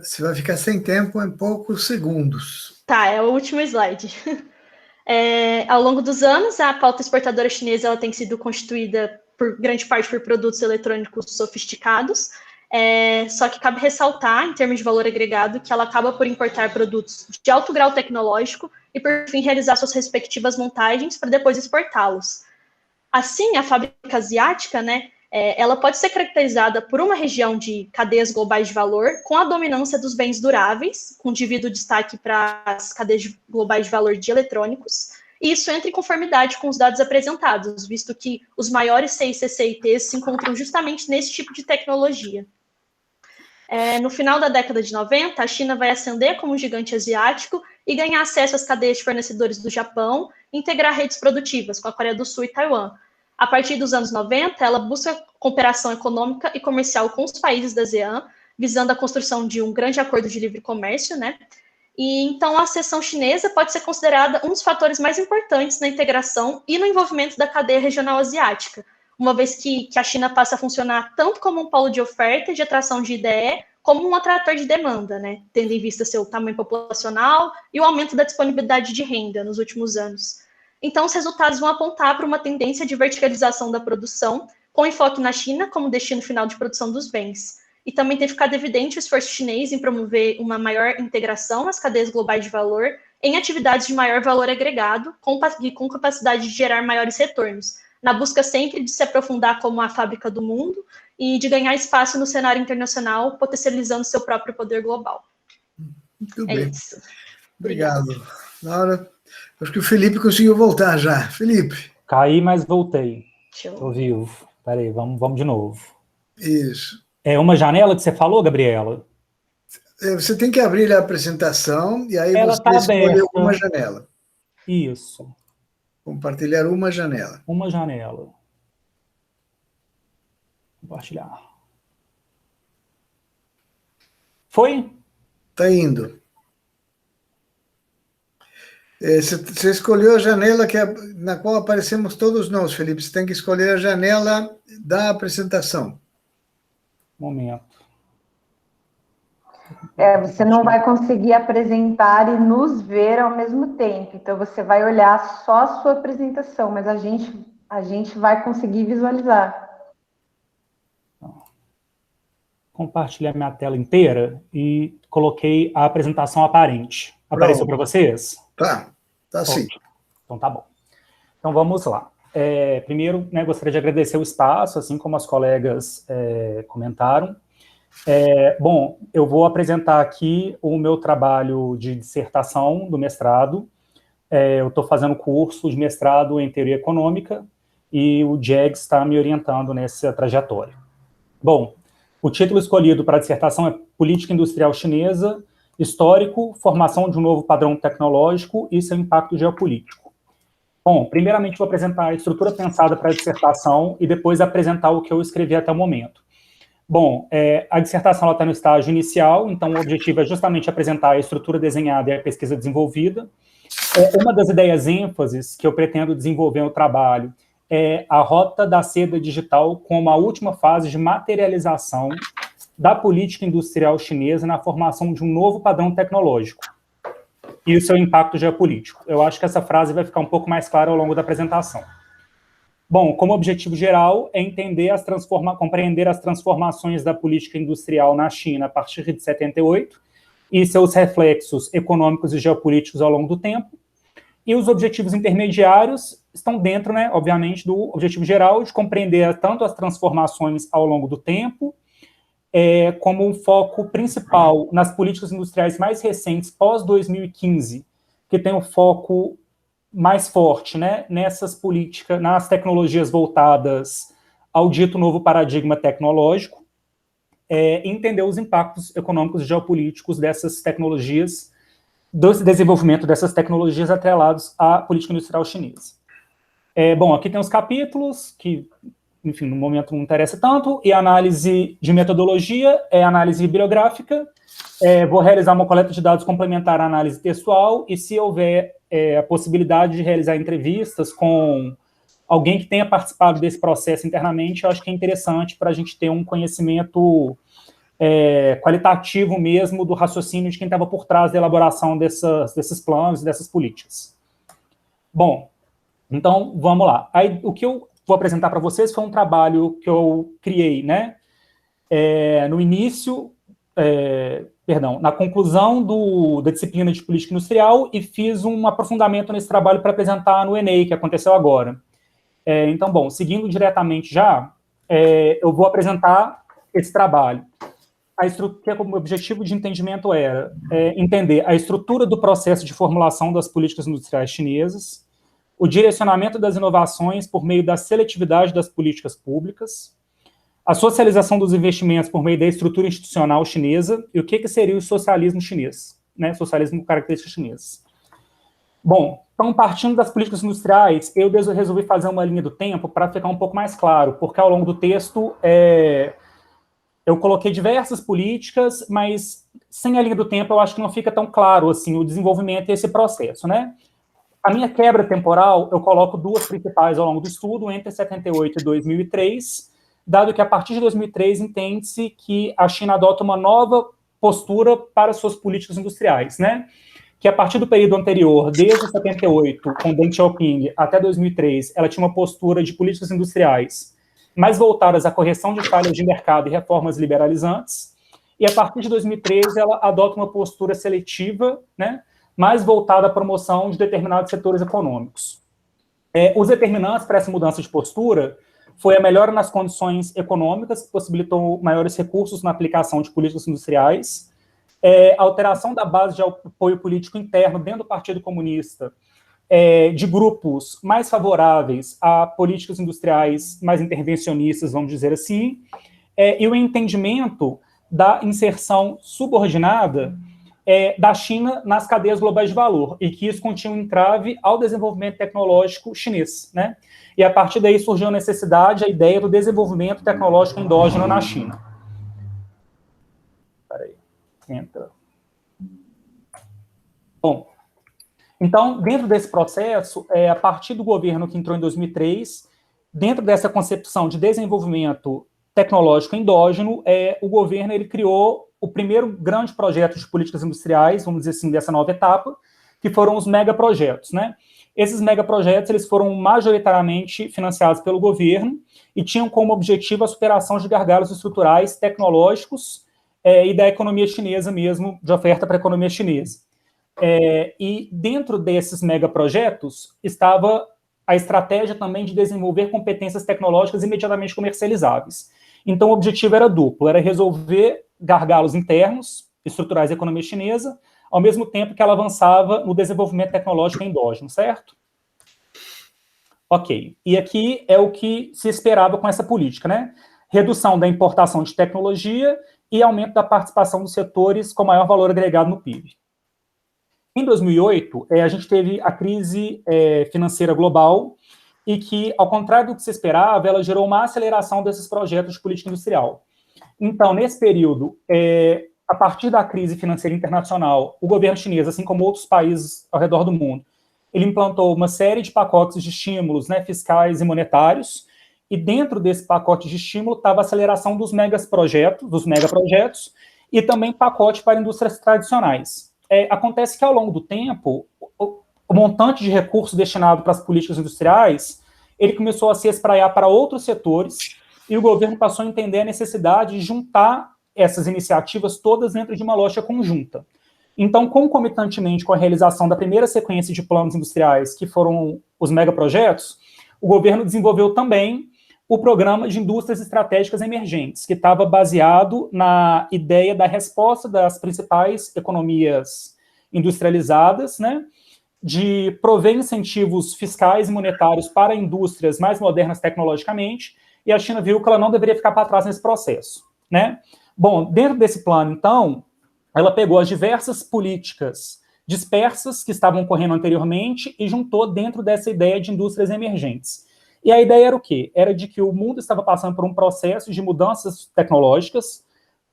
você vai ficar sem tempo em poucos segundos. Tá, é o último slide. Ao longo dos anos, a pauta exportadora chinesa ela tem sido constituída, por grande parte, por produtos eletrônicos sofisticados, só que cabe ressaltar, em termos de valor agregado, que ela acaba por importar produtos de alto grau tecnológico e, por fim, realizar suas respectivas montagens para depois exportá-los. Assim, a fábrica asiática, ela pode ser caracterizada por uma região de cadeias globais de valor com a dominância dos bens duráveis, com devido destaque para as cadeias globais de valor de eletrônicos, e isso entra em conformidade com os dados apresentados, visto que os maiores CICCITs se encontram justamente nesse tipo de tecnologia. No final da década de 90, a China vai ascender como um gigante asiático e ganhar acesso às cadeias de fornecedores do Japão e integrar redes produtivas com a Coreia do Sul e Taiwan. A partir dos anos 90, ela busca cooperação econômica e comercial com os países da ASEAN, visando a construção de um grande acordo de livre comércio, E então a seção chinesa pode ser considerada um dos fatores mais importantes na integração e no envolvimento da cadeia regional asiática, uma vez que a China passa a funcionar tanto como um polo de oferta e de atração de IDE, como um atrator de demanda, tendo em vista seu tamanho populacional e o aumento da disponibilidade de renda nos últimos anos. Então, os resultados vão apontar para uma tendência de verticalização da produção, com enfoque na China como destino final de produção dos bens. E também tem ficado evidente o esforço chinês em promover uma maior integração nas cadeias globais de valor em atividades de maior valor agregado e com capacidade de gerar maiores retornos, na busca sempre de se aprofundar como a fábrica do mundo e de ganhar espaço no cenário internacional, potencializando seu próprio poder global. Muito bem. Isso. Obrigado. Laura, acho que o Felipe conseguiu voltar já. Felipe. Caí, mas voltei. Show. Estou vivo. Peraí, vamos de novo. Isso. É uma janela que você falou, Gabriela? Você tem que abrir a apresentação e aí Ela você tá escolhe aberta. uma janela. Isso. Compartilhar uma janela. Uma janela. Compartilhar. Foi? Está indo. Você escolheu a janela na qual aparecemos todos nós, Felipe. Você tem que escolher a janela da apresentação. Momento. Você não vai conseguir apresentar e nos ver ao mesmo tempo. Então, você vai olhar só a sua apresentação, mas a gente vai conseguir visualizar. Compartilhar minha tela inteira e coloquei a apresentação aparente. Apareceu para vocês? Tá sim. Então tá bom. Então vamos lá. Primeiro, gostaria de agradecer o espaço, assim como as colegas comentaram. Bom, eu vou apresentar aqui o meu trabalho de dissertação do mestrado. Eu estou fazendo curso de mestrado em teoria econômica e o Jags está me orientando nessa trajetória. Bom, o título escolhido para a dissertação é Política Industrial Chinesa, Histórico, Formação de um Novo Padrão Tecnológico e seu Impacto Geopolítico. Bom, primeiramente vou apresentar a estrutura pensada para a dissertação e depois apresentar o que eu escrevi até o momento. Bom, a dissertação está no estágio inicial, então o objetivo é justamente apresentar a estrutura desenhada e a pesquisa desenvolvida. Uma das ideias ênfases que eu pretendo desenvolver no trabalho é a rota da seda digital como a última fase de materialização da política industrial chinesa na formação de um novo padrão tecnológico e o seu impacto geopolítico. Eu acho que essa frase vai ficar um pouco mais clara ao longo da apresentação. Bom, como objetivo geral é compreender as transformações da política industrial na China a partir de 78 e seus reflexos econômicos e geopolíticos ao longo do tempo. E os objetivos intermediários estão dentro, obviamente, do objetivo geral de compreender tanto as transformações ao longo do tempo, como um foco principal nas políticas industriais mais recentes, pós-2015, que tem um foco mais forte, né, nessas políticas, nas tecnologias voltadas ao dito novo paradigma tecnológico, entender os impactos econômicos e geopolíticos dessas tecnologias, do desenvolvimento dessas tecnologias atrelados à política industrial chinesa. Bom, aqui tem os capítulos, que, enfim, no momento não interessa tanto, e análise de metodologia, análise bibliográfica, vou realizar uma coleta de dados complementar à análise textual, e se houver a possibilidade de realizar entrevistas com alguém que tenha participado desse processo internamente, eu acho que é interessante para a gente ter um conhecimento qualitativo mesmo do raciocínio de quem estava por trás da elaboração desses planos e dessas políticas. Bom, então, vamos lá. Aí, o que eu vou apresentar para vocês foi um trabalho que eu criei, né, no início, na conclusão da disciplina de política industrial, e fiz um aprofundamento nesse trabalho para apresentar no Enem, que aconteceu agora. Então, bom, seguindo diretamente já, eu vou apresentar esse trabalho. Que como objetivo de entendimento era entender a estrutura do processo de formulação das políticas industriais chinesas, o direcionamento das inovações por meio da seletividade das políticas públicas, a socialização dos investimentos por meio da estrutura institucional chinesa, e o que seria o socialismo chinês, né, socialismo com características chinesas. Bom, então, partindo das políticas industriais, eu resolvi fazer uma linha do tempo para ficar um pouco mais claro, porque ao longo do texto eu coloquei diversas políticas, mas sem a linha do tempo eu acho que não fica tão claro assim, o desenvolvimento e esse processo, né? A minha quebra temporal, eu coloco duas principais ao longo do estudo, entre 78 e 2003, dado que a partir de 2003 entende-se que a China adota uma nova postura para suas políticas industriais, né? Que a partir do período anterior, desde 78, com Deng Xiaoping, até 2003, ela tinha uma postura de políticas industriais mais voltadas à correção de falhas de mercado e reformas liberalizantes, e a partir de 2013 ela adota uma postura seletiva, né, mais voltada à promoção de determinados setores econômicos. Os determinantes para essa mudança de postura foi a melhora nas condições econômicas, que possibilitou maiores recursos na aplicação de políticas industriais, a alteração da base de apoio político interno dentro do Partido Comunista, de grupos mais favoráveis a políticas industriais mais intervencionistas, vamos dizer assim, e o entendimento da inserção subordinada da China nas cadeias globais de valor, e que isso continha um entrave ao desenvolvimento tecnológico chinês, né? E a partir daí surgiu a necessidade, a ideia do desenvolvimento tecnológico endógeno na China. Peraí, entra. Bom, então, dentro desse processo, a partir do governo que entrou em 2003, dentro dessa concepção de desenvolvimento tecnológico endógeno, o governo ele criou o primeiro grande projeto de políticas industriais, vamos dizer assim, dessa nova etapa, que foram os megaprojetos, né? Esses megaprojetos, eles foram majoritariamente financiados pelo governo e tinham como objetivo a superação de gargalos estruturais, tecnológicos e da economia chinesa mesmo, de oferta para a economia chinesa. E dentro desses megaprojetos estava a estratégia também de desenvolver competências tecnológicas imediatamente comercializáveis. Então, o objetivo era duplo, era resolver gargalos internos, estruturais da economia chinesa, ao mesmo tempo que ela avançava no desenvolvimento tecnológico endógeno, certo? Ok. E aqui é o que se esperava com essa política, né? Redução da importação de tecnologia e aumento da participação dos setores com maior valor agregado no PIB. Em 2008, a gente teve a crise financeira global e que, ao contrário do que se esperava, ela gerou uma aceleração desses projetos de política industrial. Então, nesse período, a partir da crise financeira internacional, o governo chinês, assim como outros países ao redor do mundo, ele implantou uma série de pacotes de estímulos, né, fiscais e monetários, e dentro desse pacote de estímulo estava a aceleração dos megaprojetos, e também pacote para indústrias tradicionais. Acontece que, ao longo do tempo, o montante de recursos destinado para as políticas industriais, ele começou a se espraiar para outros setores, e o governo passou a entender a necessidade de juntar essas iniciativas todas dentro de uma lógica conjunta. Então, concomitantemente com a realização da primeira sequência de planos industriais, que foram os megaprojetos, o governo desenvolveu também o Programa de Indústrias Estratégicas Emergentes, que estava baseado na ideia da resposta das principais economias industrializadas, né, de prover incentivos fiscais e monetários para indústrias mais modernas tecnologicamente, e a China viu que ela não deveria ficar para trás nesse processo, né? Bom, dentro desse plano, então, ela pegou as diversas políticas dispersas que estavam ocorrendo anteriormente e juntou dentro dessa ideia de indústrias emergentes. E a ideia era o quê? Era de que o mundo estava passando por um processo de mudanças tecnológicas,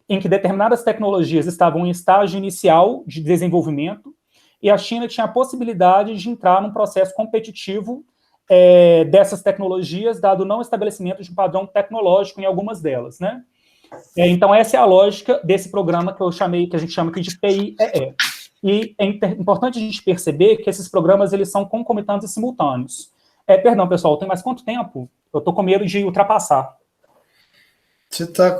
em que determinadas tecnologias estavam em estágio inicial de desenvolvimento, e a China tinha a possibilidade de entrar num processo competitivo dessas tecnologias, dado o não estabelecimento de um padrão tecnológico em algumas delas, né? Então, essa é a lógica desse programa que a gente chama aqui de PIEE. E é importante a gente perceber que esses programas, eles são concomitantes e simultâneos. Perdão, pessoal, tem mais quanto tempo? Eu estou com medo de ultrapassar. Você está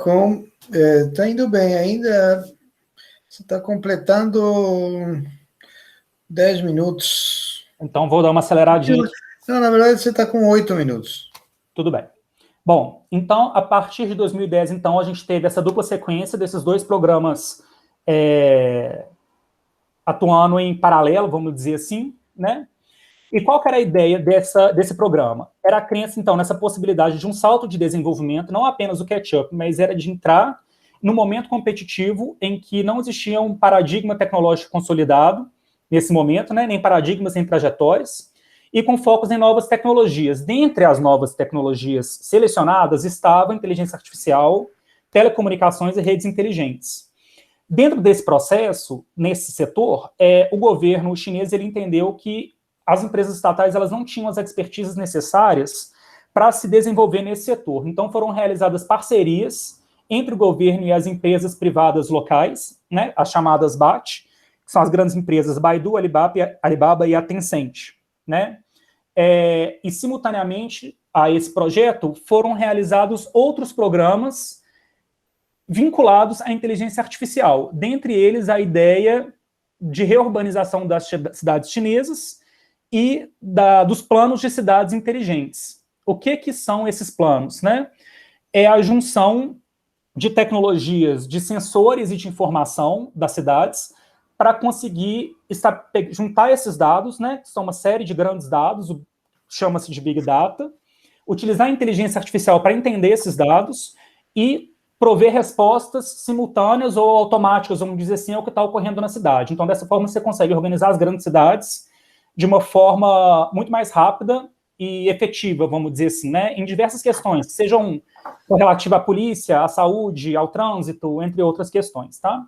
tá indo bem ainda, você está completando 10 minutos. Então, vou dar uma aceleradinha aqui. Não, na verdade, você está com 8 minutos. Tudo bem. Bom, então, a partir de 2010, então, a gente teve essa dupla sequência desses dois programas atuando em paralelo, vamos dizer assim, né? E qual que era a ideia desse programa? Era a crença, então, nessa possibilidade de um salto de desenvolvimento, não apenas o catch-up, mas era de entrar num momento competitivo em que não existia um paradigma tecnológico consolidado, nesse momento, né, nem paradigmas, nem trajetórias, e com focos em novas tecnologias. Dentre as novas tecnologias selecionadas estava a inteligência artificial, telecomunicações e redes inteligentes. Dentro desse processo, nesse setor, o governo chinês ele entendeu que as empresas estatais elas não tinham as expertises necessárias para se desenvolver nesse setor. Então, foram realizadas parcerias entre o governo e as empresas privadas locais, né, as chamadas BAT, que são as grandes empresas Baidu, Alibaba e a Tencent, né? E, simultaneamente a esse projeto, foram realizados outros programas vinculados à inteligência artificial. Dentre eles, a ideia de reurbanização das cidades chinesas e dos planos de cidades inteligentes. O que são esses planos, né? É a junção de tecnologias de sensores e de informação das cidades para conseguir juntar esses dados, né, que são uma série de grandes dados, chama-se de Big Data, utilizar a inteligência artificial para entender esses dados e prover respostas simultâneas ou automáticas, vamos dizer assim, ao que está ocorrendo na cidade. Então, dessa forma, você consegue organizar as grandes cidades de uma forma muito mais rápida e efetiva, vamos dizer assim, né, em diversas questões, que sejam relativas à polícia, à saúde, ao trânsito, entre outras questões, tá?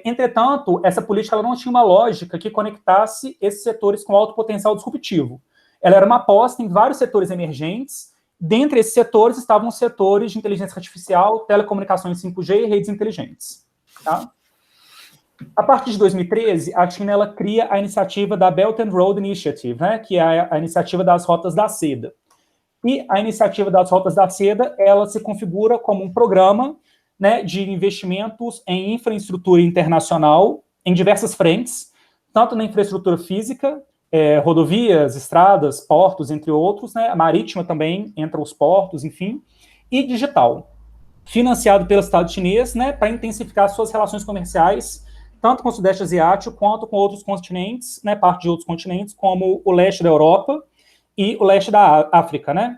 Entretanto, essa política ela não tinha uma lógica que conectasse esses setores com alto potencial disruptivo. Ela era uma aposta em vários setores emergentes. Dentre esses setores estavam os setores de inteligência artificial, telecomunicações 5G e redes inteligentes. Tá? A partir de 2013, a China ela cria a iniciativa da Belt and Road Initiative, né, que é a iniciativa das Rotas da Seda. E a iniciativa das Rotas da Seda ela se configura como um programa, né, de investimentos em infraestrutura internacional em diversas frentes, tanto na infraestrutura física, rodovias, estradas, portos, entre outros, né, a marítima também, entre os portos, enfim, e digital, financiado pelo Estado chinês, né, para intensificar suas relações comerciais, tanto com o Sudeste Asiático, quanto com outros continentes, né, parte de outros continentes, como o leste da Europa e o leste da África, né.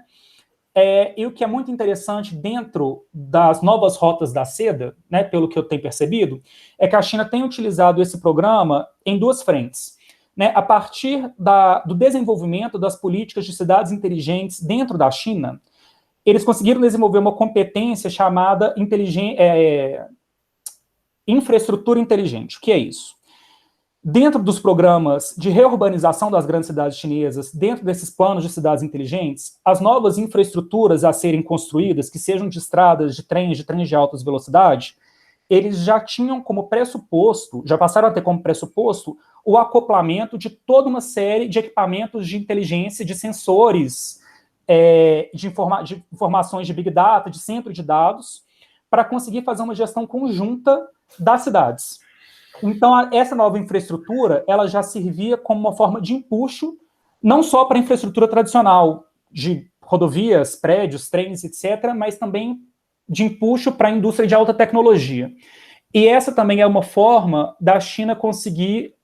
E o que é muito interessante dentro das novas rotas da seda, né, pelo que eu tenho percebido, é que a China tem utilizado esse programa em duas frentes. Né, a partir do desenvolvimento das políticas de cidades inteligentes dentro da China, eles conseguiram desenvolver uma competência chamada infraestrutura inteligente. O que é isso? Dentro dos programas de reurbanização das grandes cidades chinesas, dentro desses planos de cidades inteligentes, as novas infraestruturas a serem construídas, que sejam de estradas, de trens de alta velocidade, eles já tinham como pressuposto, já passaram a ter como pressuposto, o acoplamento de toda uma série de equipamentos de inteligência, de sensores, de informações de Big Data, de centro de dados, para conseguir fazer uma gestão conjunta das cidades. Então, essa nova infraestrutura, ela já servia como uma forma de empuxo, não só para a infraestrutura tradicional, de rodovias, prédios, trens, etc., mas também de empuxo para a indústria de alta tecnologia. E essa também é uma forma da China conseguir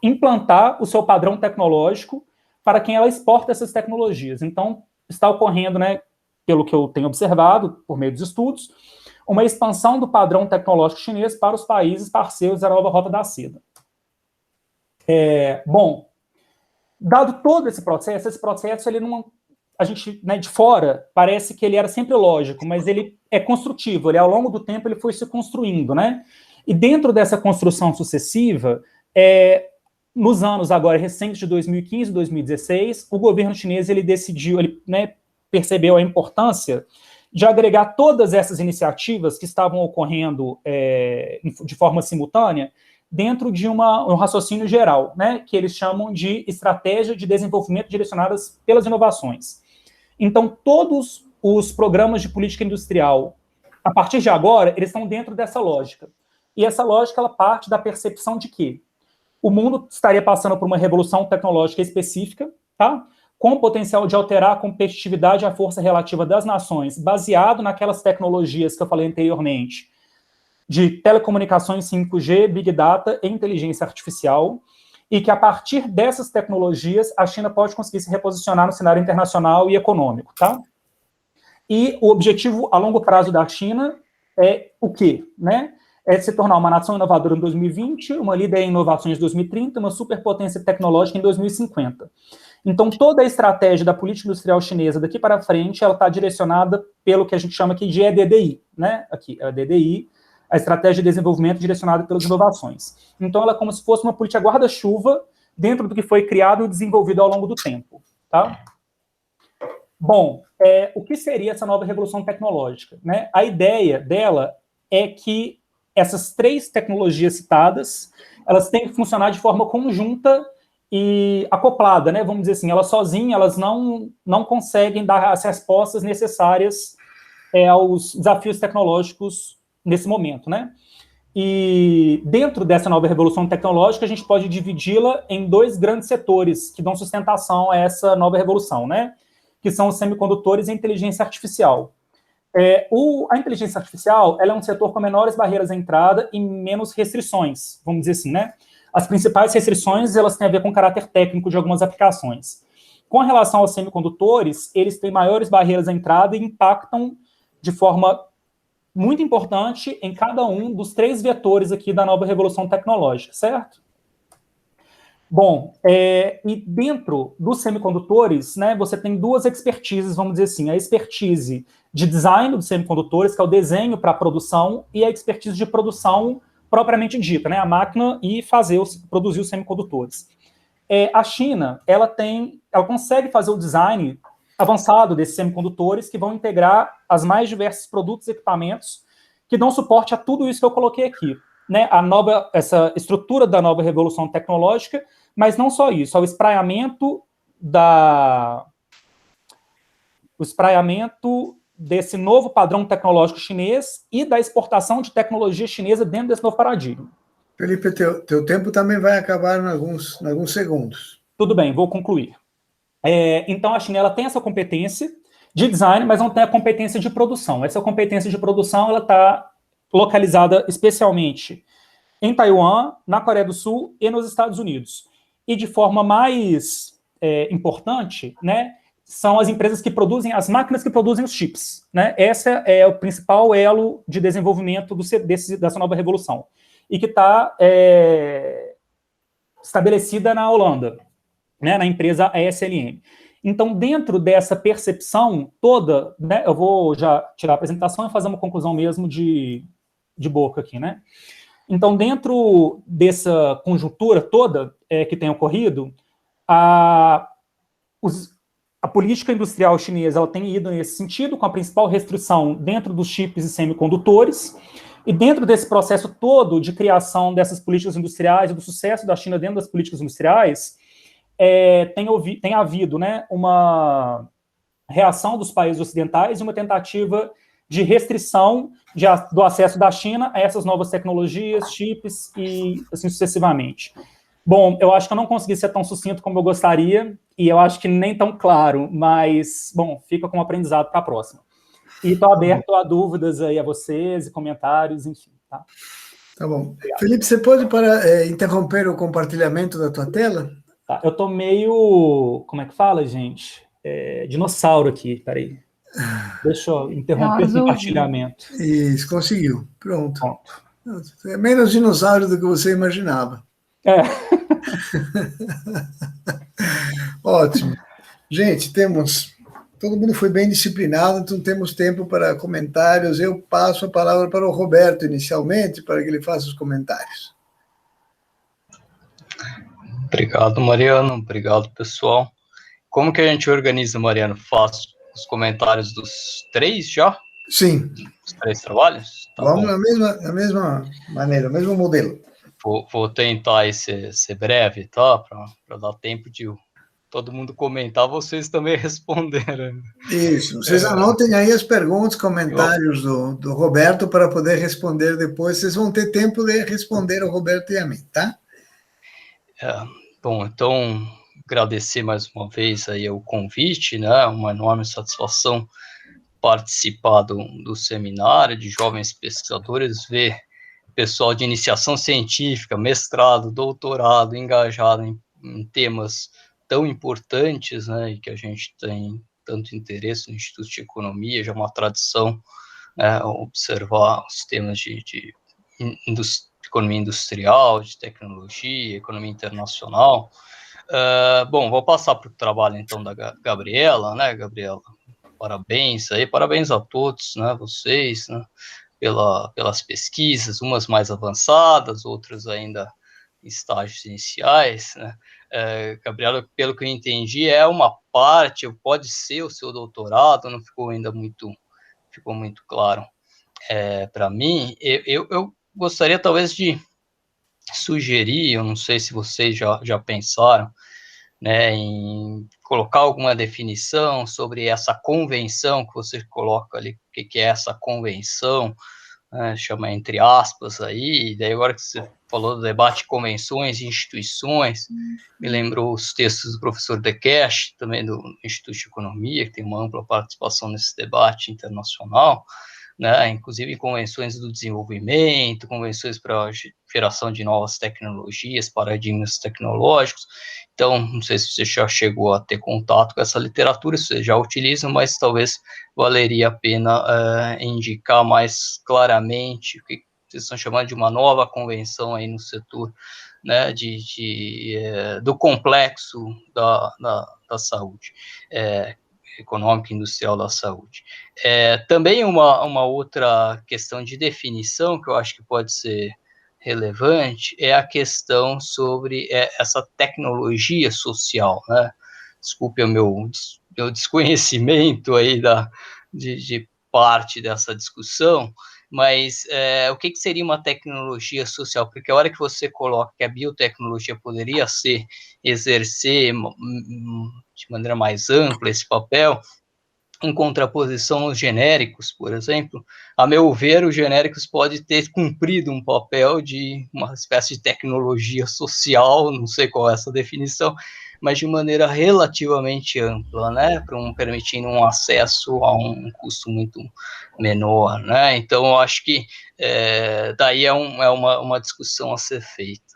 implantar o seu padrão tecnológico para quem ela exporta essas tecnologias. Então, está ocorrendo, né, pelo que eu tenho observado, por meio dos estudos, uma expansão do padrão tecnológico chinês para os países parceiros da nova Rota da Seda. Bom, dado todo esse processo ele não... A gente, né, de fora, parece que ele era sempre lógico, mas ele é construtivo, ele, ao longo do tempo, ele foi se construindo, né? E dentro dessa construção sucessiva, nos anos agora recentes de 2015 e 2016, o governo chinês, ele decidiu, né, percebeu a importância de agregar todas essas iniciativas que estavam ocorrendo de forma simultânea dentro de um raciocínio geral, né, que eles chamam de estratégia de desenvolvimento direcionadas pelas inovações. Então, todos os programas de política industrial, a partir de agora, eles estão dentro dessa lógica. E essa lógica, ela parte da percepção de que o mundo estaria passando por uma revolução tecnológica específica, tá? Com o potencial de alterar a competitividade e a força relativa das nações, baseado naquelas tecnologias que eu falei anteriormente, de telecomunicações 5G, Big Data e inteligência artificial, e que, a partir dessas tecnologias, a China pode conseguir se reposicionar no cenário internacional e econômico, tá? E o objetivo a longo prazo da China é o quê, né? É se tornar uma nação inovadora em 2020, uma líder em inovações em 2030, uma superpotência tecnológica em 2050. Então, toda a estratégia da política industrial chinesa daqui para frente, ela está direcionada pelo que a gente chama aqui de EDDI, né? Aqui, a EDDI, a estratégia de desenvolvimento direcionada pelas inovações. Então, ela é como se fosse uma política guarda-chuva dentro do que foi criado e desenvolvido ao longo do tempo, tá? Bom, o que seria essa nova revolução tecnológica, né? A ideia dela é que essas três tecnologias citadas, elas têm que funcionar de forma conjunta e acoplada, né? Vamos dizer assim, elas sozinhas, elas não conseguem dar as respostas necessárias aos desafios tecnológicos nesse momento, né? E dentro dessa nova revolução tecnológica, a gente pode dividi-la em dois grandes setores que dão sustentação a essa nova revolução, né? Que são os semicondutores e a inteligência artificial. A inteligência artificial, ela é um setor com menores barreiras à entrada e menos restrições, vamos dizer assim, né? As principais restrições, elas têm a ver com o caráter técnico de algumas aplicações. Com relação aos semicondutores, eles têm maiores barreiras à entrada e impactam de forma muito importante em cada um dos três vetores aqui da nova revolução tecnológica, certo? Bom, e dentro dos semicondutores, né, você tem duas expertises, vamos dizer assim, a expertise de design dos semicondutores, que é o desenho para a produção, e a expertise de produção propriamente dita, né, a máquina e produzir os semicondutores. A China, ela consegue fazer o design avançado desses semicondutores que vão integrar as mais diversos produtos e equipamentos que dão suporte a tudo isso que eu coloquei aqui, né, essa estrutura da nova revolução tecnológica, mas não só isso, ao espraiamento desse novo padrão tecnológico chinês e da exportação de tecnologia chinesa dentro desse novo paradigma. Felipe, teu tempo também vai acabar em alguns segundos. Tudo bem, vou concluir. Então, a China ela tem essa competência de design, mas não tem a competência de produção. Essa competência de produção ela está localizada especialmente em Taiwan, na Coreia do Sul e nos Estados Unidos. E de forma mais importante, né, são as empresas que produzem, as máquinas que produzem os chips, né? Essa é o principal elo de desenvolvimento dessa nova revolução. E que está estabelecida na Holanda, né, na empresa ASLM. Então, dentro dessa percepção toda, né, eu vou já tirar a apresentação e fazer uma conclusão mesmo de boca aqui, né? Então, dentro dessa conjuntura toda que tem ocorrido, a política industrial chinesa ela tem ido nesse sentido, com a principal restrição dentro dos chips e semicondutores, e dentro desse processo todo de criação dessas políticas industriais e do sucesso da China dentro das políticas industriais, tem havido, né, uma reação dos países ocidentais e uma tentativa de restrição do acesso da China a essas novas tecnologias, chips e assim sucessivamente. Bom, eu acho que eu não consegui ser tão sucinto como eu gostaria, e eu acho que nem tão claro, mas, bom, fica como aprendizado para a próxima. E estou aberto a dúvidas aí a vocês, e comentários, enfim, tá? Tá bom. Obrigado. Felipe, você pode interromper o compartilhamento da tua tela? Tá, eu tô meio, como é que fala, gente? Dinossauro aqui, peraí. Deixa eu interromper o compartilhamento. Isso, conseguiu. Pronto. Pronto. É menos dinossauro do que você imaginava. Ótimo. Gente, todo mundo foi bem disciplinado, então temos tempo para comentários. Eu passo a palavra para o Roberto inicialmente, para que ele faça os comentários. Obrigado, Mariano. Obrigado, pessoal. Como que a gente organiza, Mariano? Faço os comentários dos 3 já? Sim. Os 3 trabalhos? Tá Vamos bom. na mesma maneira, no mesmo modelo. Vou tentar ser breve, tá? Para dar tempo de todo mundo comentar, vocês também responderem. Isso. Vocês anotem aí as perguntas, comentários do Roberto para poder responder depois. Vocês vão ter tempo de responder ao Roberto e a mim, tá? Bom, então, agradecer mais uma vez aí o convite, né? Uma enorme satisfação participar do seminário de jovens pesquisadores, ver pessoal de iniciação científica, mestrado, doutorado, engajado em temas tão importantes, né, e que a gente tem tanto interesse no Instituto de Economia, já é uma tradição, né, observar os temas de economia industrial, de tecnologia, economia internacional. Bom, vou passar para o trabalho, então, da Gabriela, né, Gabriela? Parabéns aí, parabéns a todos, né, vocês, né, pelas pesquisas, umas mais avançadas, outras ainda em estágios iniciais, né. Gabriela, pelo que eu entendi, é uma parte, pode ser o seu doutorado, não ficou ainda ficou muito claro para mim. Eu gostaria talvez de sugerir, eu não sei se vocês já pensaram, né, em colocar alguma definição sobre essa convenção que você coloca ali, o que é essa convenção, chama entre aspas aí, daí agora que você falou do debate de convenções e instituições, me lembrou os textos do professor De Cash, também do Instituto de Economia, que tem uma ampla participação nesse debate internacional, né, inclusive em convenções do desenvolvimento, convenções para a geração de novas tecnologias, paradigmas tecnológicos. Então, não sei se você já chegou a ter contato com essa literatura, se você já utiliza, mas talvez valeria a pena indicar mais claramente o que vocês estão chamando de uma nova convenção aí no setor, né, do complexo da saúde, econômica e industrial da saúde. Também uma outra questão de definição que eu acho que pode ser relevante é a questão sobre essa tecnologia social, né? Desculpe o meu desconhecimento aí de parte dessa discussão, mas o que seria uma tecnologia social? Porque a hora que você coloca que a biotecnologia poderia exercer de maneira mais ampla esse papel, em contraposição aos genéricos, por exemplo, a meu ver, os genéricos podem ter cumprido um papel de uma espécie de tecnologia social, não sei qual é essa definição, mas de maneira relativamente ampla, né, permitindo um acesso a um custo muito menor, né, então eu acho que daí é uma discussão a ser feita.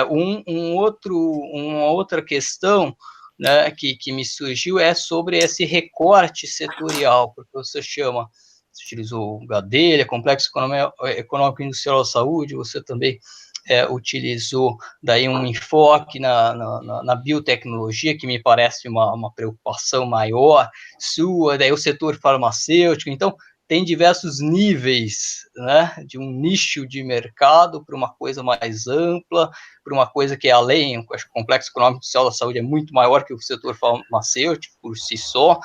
Uma outra questão, né, que me surgiu sobre esse recorte setorial, porque você utilizou o Gadelha, Complexo Econômico e Industrial da Saúde, você também utilizou daí um enfoque na biotecnologia, que me parece uma preocupação maior sua, daí o setor farmacêutico, então tem diversos níveis, né, de um nicho de mercado para uma coisa mais ampla, para uma coisa que é além, o complexo econômico social da saúde é muito maior que o setor farmacêutico por si só,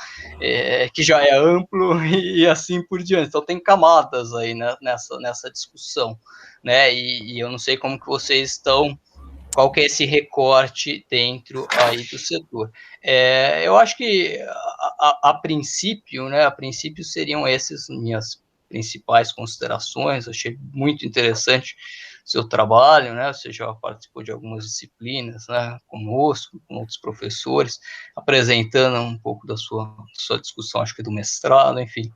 que já é amplo e assim por diante. Então tem camadas aí, né, nessa discussão, né, e eu não sei como que vocês estão, qual que é esse recorte dentro aí do setor. Eu acho que a princípio, né, seriam essas minhas principais considerações. Achei muito interessante seu trabalho, né? Você já participou de algumas disciplinas, né? Conosco, com outros professores, apresentando um pouco da sua discussão, acho que do mestrado, enfim.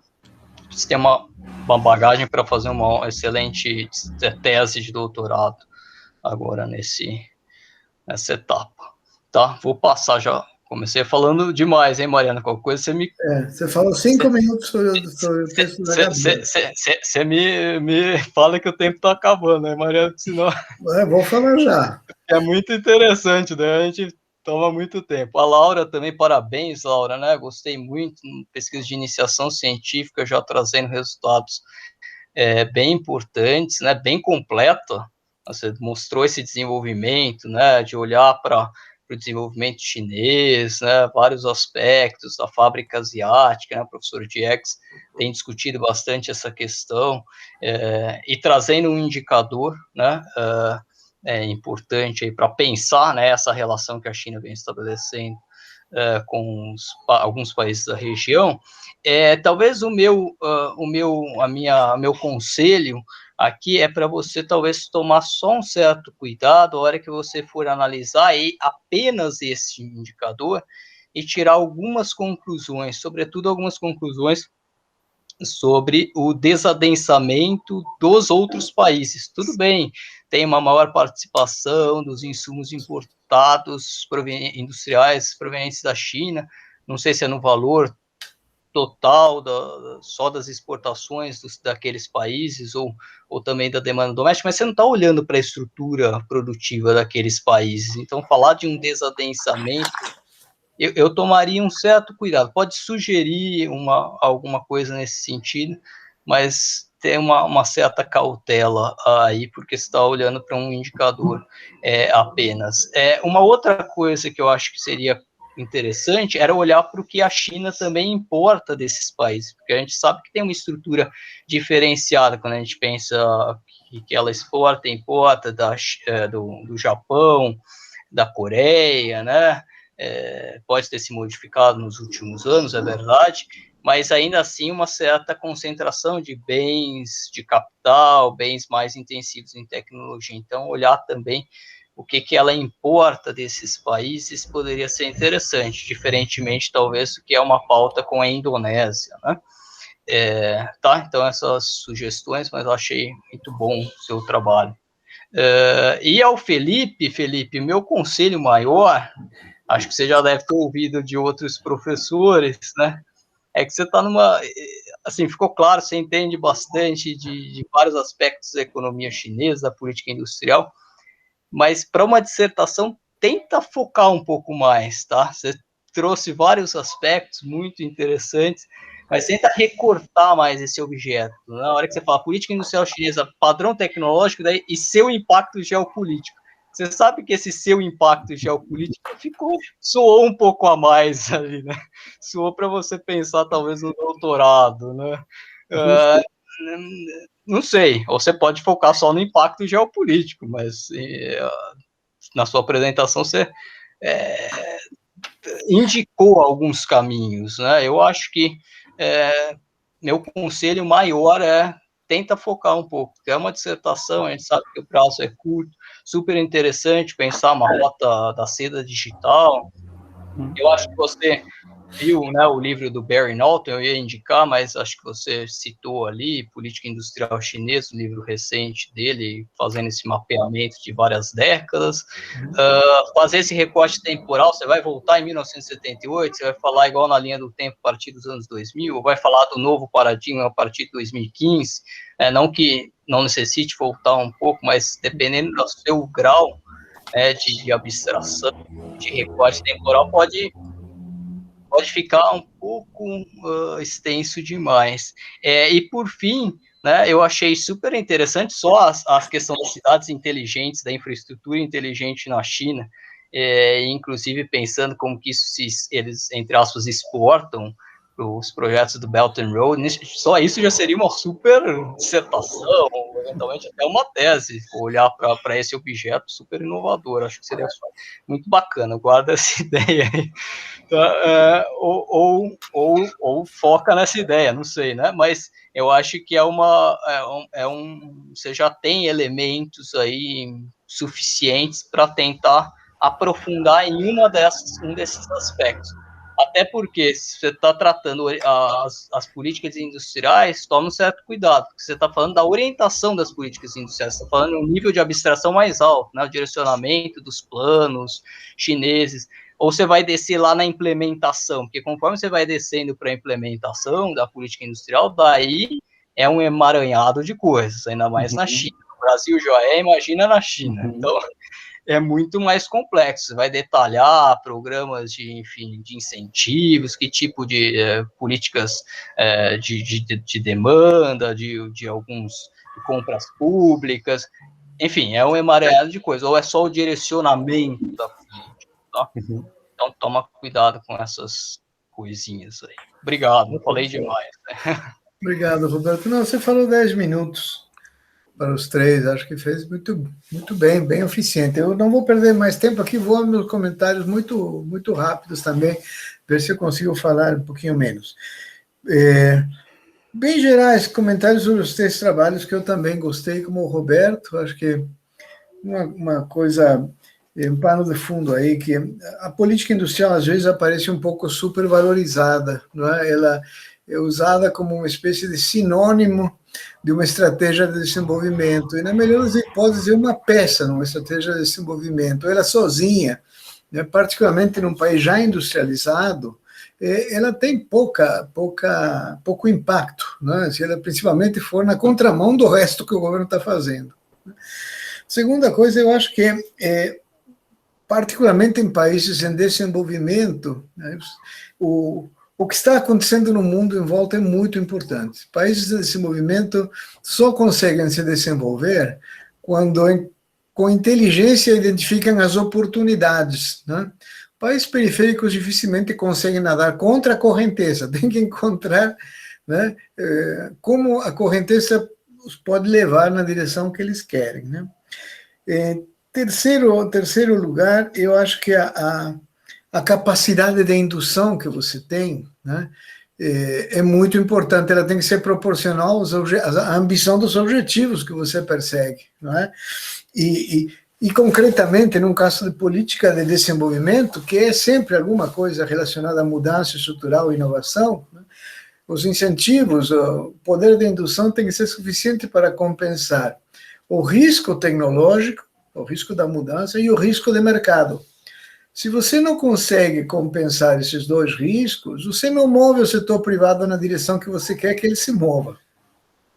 Você tem uma bagagem para fazer uma excelente tese de doutorado agora nessa etapa, tá? Vou passar já. Comecei falando demais, hein, Mariana? Qualquer coisa você me... Você falou 5 minutos sobre o texto da Gabriela. Você me fala que o tempo está acabando, né, Mariana? Senão... Vou falar já. É muito interessante, né? A gente toma muito tempo. A Laura também, parabéns, Laura, né? Gostei muito, pesquisa de iniciação científica, já trazendo resultados bem importantes, né? Bem completa. Você mostrou esse desenvolvimento, né? De olhar para o desenvolvimento chinês, né, vários aspectos da fábrica asiática, né, o professor Diegues tem discutido bastante essa questão, e trazendo um indicador, né, importante para pensar, né, essa relação que a China vem estabelecendo com alguns países da região. Talvez o meu conselho aqui é para você talvez tomar só um certo cuidado a hora que você for analisar apenas esse indicador e tirar algumas conclusões, sobretudo algumas conclusões sobre o desadensamento dos outros países. Tudo bem, tem uma maior participação dos insumos importados industriais provenientes da China, não sei se é no valor total só das exportações daqueles países ou também da demanda doméstica, mas você não está olhando para a estrutura produtiva daqueles países. Então, falar de um desadensamento, eu tomaria um certo cuidado. Pode sugerir alguma coisa nesse sentido, mas tem uma certa cautela aí, porque você está olhando para um indicador apenas. Uma outra coisa que eu acho que seria interessante era olhar para o que a China também importa desses países, porque a gente sabe que tem uma estrutura diferenciada quando a gente pensa que ela exporta e importa do Japão, da Coreia, né? Pode ter se modificado nos últimos anos, é verdade, mas ainda assim uma certa concentração de bens de capital, bens mais intensivos em tecnologia. Então, olhar também o que ela importa desses países poderia ser interessante, diferentemente, talvez, do que é uma pauta com a Indonésia, né? Tá, então essas sugestões, mas eu achei muito bom o seu trabalho. E ao Felipe, meu conselho maior, acho que você já deve ter ouvido de outros professores, né? É que você está assim, ficou claro, você entende bastante de vários aspectos da economia chinesa, da política industrial, mas para uma dissertação, tenta focar um pouco mais, tá? Você trouxe vários aspectos muito interessantes, mas tenta recortar mais esse objeto. Na hora que você fala política industrial chinesa, padrão tecnológico, daí, e seu impacto geopolítico. Você sabe que esse seu impacto geopolítico soou um pouco a mais ali, né? Soou para você pensar, talvez, no doutorado, né? Não sei, ou você pode focar só no impacto geopolítico, mas na sua apresentação você indicou alguns caminhos, né? Eu acho que meu conselho maior tenta focar um pouco, porque é uma dissertação, a gente sabe que o prazo é curto, super interessante pensar uma rota da seda digital. Eu acho que você viu, né, o livro do Barry Norton, eu ia indicar, mas acho que você citou ali, Política Industrial Chinesa, um livro recente dele, fazendo esse mapeamento de várias décadas. Fazer esse recorte temporal, você vai voltar em 1978, você vai falar igual na linha do tempo a partir dos anos 2000, ou vai falar do novo paradigma a partir de 2015, não que não necessite voltar um pouco, mas dependendo do seu grau de abstração, de recorte temporal, pode ficar um pouco extenso demais. E, por fim, né, eu achei super interessante só a questão das cidades inteligentes, da infraestrutura inteligente na China, inclusive pensando como que eles, entre aspas, exportam os projetos do Belt and Road, só isso já seria uma super dissertação, eventualmente até uma tese, olhar para esse objeto super inovador, acho que seria muito bacana, guarda essa ideia aí. Então, ou foca nessa ideia, não sei, né? Mas eu acho que você já tem elementos aí suficientes para tentar aprofundar em um desses aspectos. Até porque, se você está tratando as políticas industriais, toma um certo cuidado, porque você está falando da orientação das políticas industriais, você está falando de um nível de abstração mais alto, né, o direcionamento dos planos chineses, ou você vai descer lá na implementação, porque conforme você vai descendo para a implementação da política industrial, daí é um emaranhado de coisas, ainda mais na China. O Brasil já imagina na China. Então, é muito mais complexo. Você vai detalhar programas de incentivos, que tipo de políticas de demanda, de alguns de compras públicas, enfim, é um emaranhado de coisas, ou é só o direcionamento da política, tá? Então toma cuidado com essas coisinhas aí. Obrigado, falei demais. Obrigado, Roberto. Não, você falou 10 minutos para os três, acho que fez muito, muito bem, bem eficiente. Eu não vou perder mais tempo aqui, vou aos meus comentários muito, muito rápidos também, ver se eu consigo falar um pouquinho menos. Bem gerais, comentários sobre os três trabalhos que eu também gostei, como o Roberto, acho que uma coisa, um pano de fundo aí, que a política industrial às vezes aparece um pouco supervalorizada, não é? Ela é usada como uma espécie de sinônimo de uma estratégia de desenvolvimento, e na melhor das hipóteses é uma peça numa estratégia de desenvolvimento. Ela sozinha, né, particularmente num país já industrializado, ela tem pouco impacto, né, se ela principalmente for na contramão do resto que o governo está fazendo. Segunda coisa, eu acho que, particularmente em países em desenvolvimento, né, o que está acontecendo no mundo em volta é muito importante. Países de desenvolvimento só conseguem se desenvolver quando, com inteligência, identificam as oportunidades, né? Países periféricos dificilmente conseguem nadar contra a correnteza, tem que encontrar, né, como a correnteza os pode levar na direção que eles querem, né? Terceiro lugar, eu acho que a capacidade de indução que você tem, né, é muito importante, ela tem que ser proporcional à ambição dos objetivos que você persegue, não é? E concretamente, num caso de política de desenvolvimento, que é sempre alguma coisa relacionada à mudança estrutural e inovação, né, os incentivos, o poder de indução tem que ser suficiente para compensar o risco tecnológico, o risco da mudança e o risco de mercado. Se você não consegue compensar esses dois riscos, você não move o setor privado na direção que você quer que ele se mova,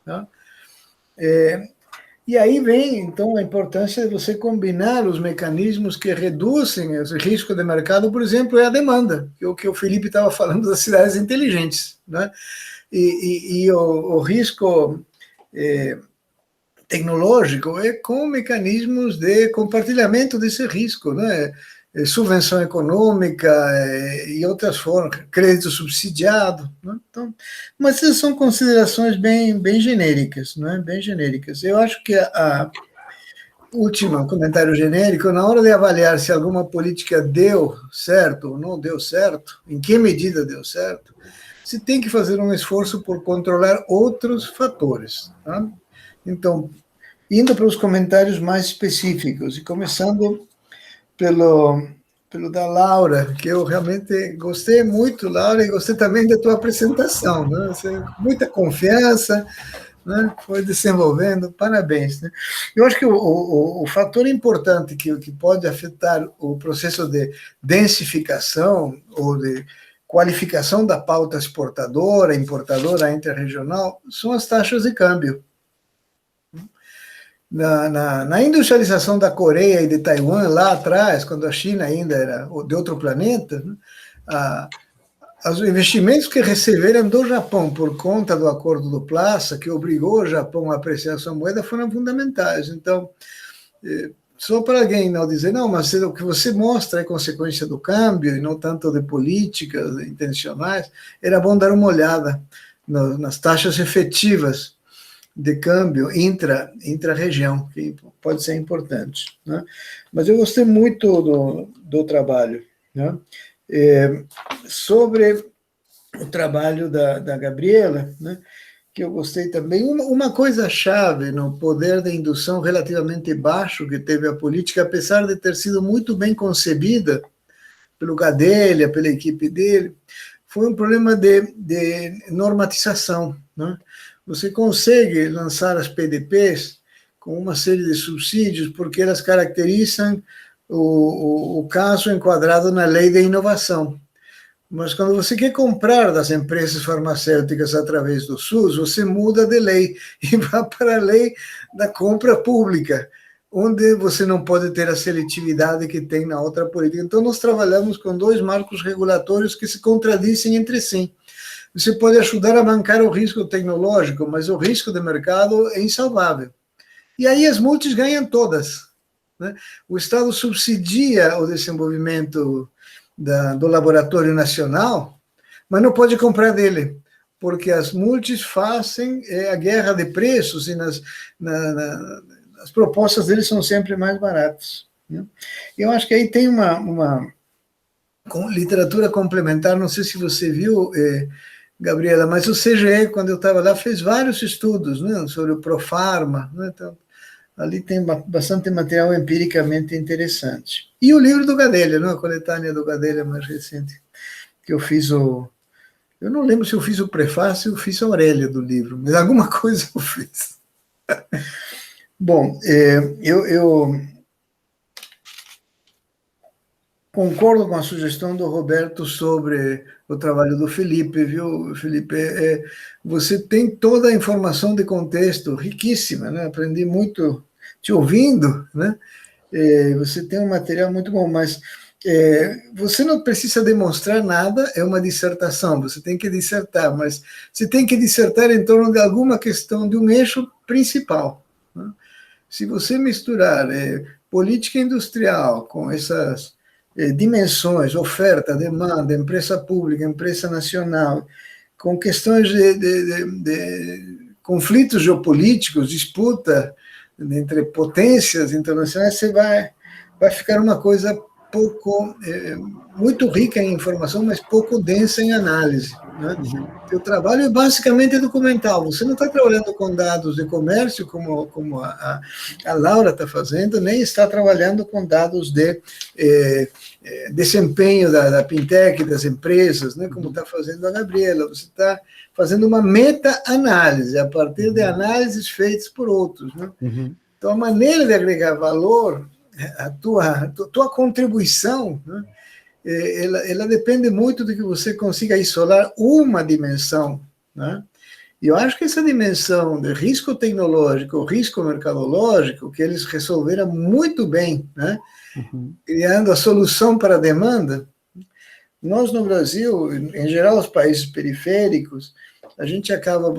tá? E aí vem, então, a importância de você combinar os mecanismos que reduzem esse risco de mercado, por exemplo, é a demanda, que é o que o Felipe estava falando das cidades inteligentes, né? E o risco tecnológico é com mecanismos de compartilhamento desse risco, né? Subvenção econômica e outras formas, crédito subsidiado, né? Então, mas essas são considerações bem genéricas, não é? Bem genéricas. Eu acho que a última comentário genérico, na hora de avaliar se alguma política deu certo ou não deu certo, em que medida deu certo, se tem que fazer um esforço por controlar outros fatores, tá? Então, indo para os comentários mais específicos, e começando pelo da Laura, que eu realmente gostei muito, Laura, e gostei também da tua apresentação, né? Você, muita confiança, né? Foi desenvolvendo, parabéns, né? Eu acho que o fator importante que pode afetar o processo de densificação ou de qualificação da pauta exportadora, importadora, interregional, são as taxas de câmbio. Na industrialização da Coreia e de Taiwan, lá atrás, quando a China ainda era de outro planeta, né, os investimentos que receberam do Japão por conta do acordo do Plaza, que obrigou o Japão a apreciar sua moeda, foram fundamentais. Então, só para alguém não dizer, não, mas o que você mostra é consequência do câmbio e não tanto de políticas intencionais, era bom dar uma olhada nas taxas efetivas de câmbio intra-região, que pode ser importante, né? Mas eu gostei muito do trabalho, né? Sobre o trabalho da Gabriela, né, que eu gostei também, uma coisa chave no poder de indução relativamente baixo que teve a política, apesar de ter sido muito bem concebida pelo Gadelha, pela equipe dele, foi um problema de normatização, né? Você consegue lançar as PDPs com uma série de subsídios porque elas caracterizam o caso enquadrado na lei de inovação. Mas quando você quer comprar das empresas farmacêuticas através do SUS, você muda de lei e vai para a lei da compra pública, onde você não pode ter a seletividade que tem na outra política. Então, nós trabalhamos com dois marcos regulatórios que se contradizem entre si. Você pode ajudar a bancar o risco tecnológico, mas o risco de mercado é insalvável. E aí as multis ganham todas, né? O Estado subsidia o desenvolvimento do laboratório nacional, mas não pode comprar dele, porque as multis fazem a guerra de preços e as propostas deles são sempre mais baratas, né? Eu acho que aí tem uma literatura complementar, não sei se você viu, Gabriela, mas o CGE, quando eu estava lá, fez vários estudos, né, sobre o Profarma, né? Então, ali tem bastante material empiricamente interessante. E o livro do Gadelha, né, a coletânea do Gadelha mais recente, que eu fiz eu não lembro se eu fiz o prefácio ou fiz a orelha do livro, mas alguma coisa eu fiz. Bom, eu concordo com a sugestão do Roberto sobre o trabalho do Felipe, viu, Felipe? Você tem toda a informação de contexto riquíssima, né? Aprendi muito te ouvindo, né? Você tem um material muito bom, mas você não precisa demonstrar nada, é uma dissertação, você tem que dissertar, mas você tem que dissertar em torno de alguma questão, de um eixo principal, né? Se você misturar política industrial com essas dimensões, oferta, demanda, empresa pública, empresa nacional, com questões de conflitos geopolíticos, disputa entre potências internacionais, você vai ficar uma coisa muito rica em informação, mas pouco densa em análise, né? O trabalho é basicamente documental, você não está trabalhando com dados de comércio, como a Laura está fazendo, nem está trabalhando com dados de desempenho da Pintec, das empresas, né, como está fazendo a Gabriela. Você está fazendo uma meta-análise, a partir de análises feitas por outros, né? Então, a maneira de agregar valor, a tua contribuição, né, ela depende muito de que você consiga isolar uma dimensão, né? E eu acho que essa dimensão de risco tecnológico, risco mercadológico, que eles resolveram muito bem, né? Criando a solução para a demanda. Nós, no Brasil, em geral, os países periféricos, a gente acaba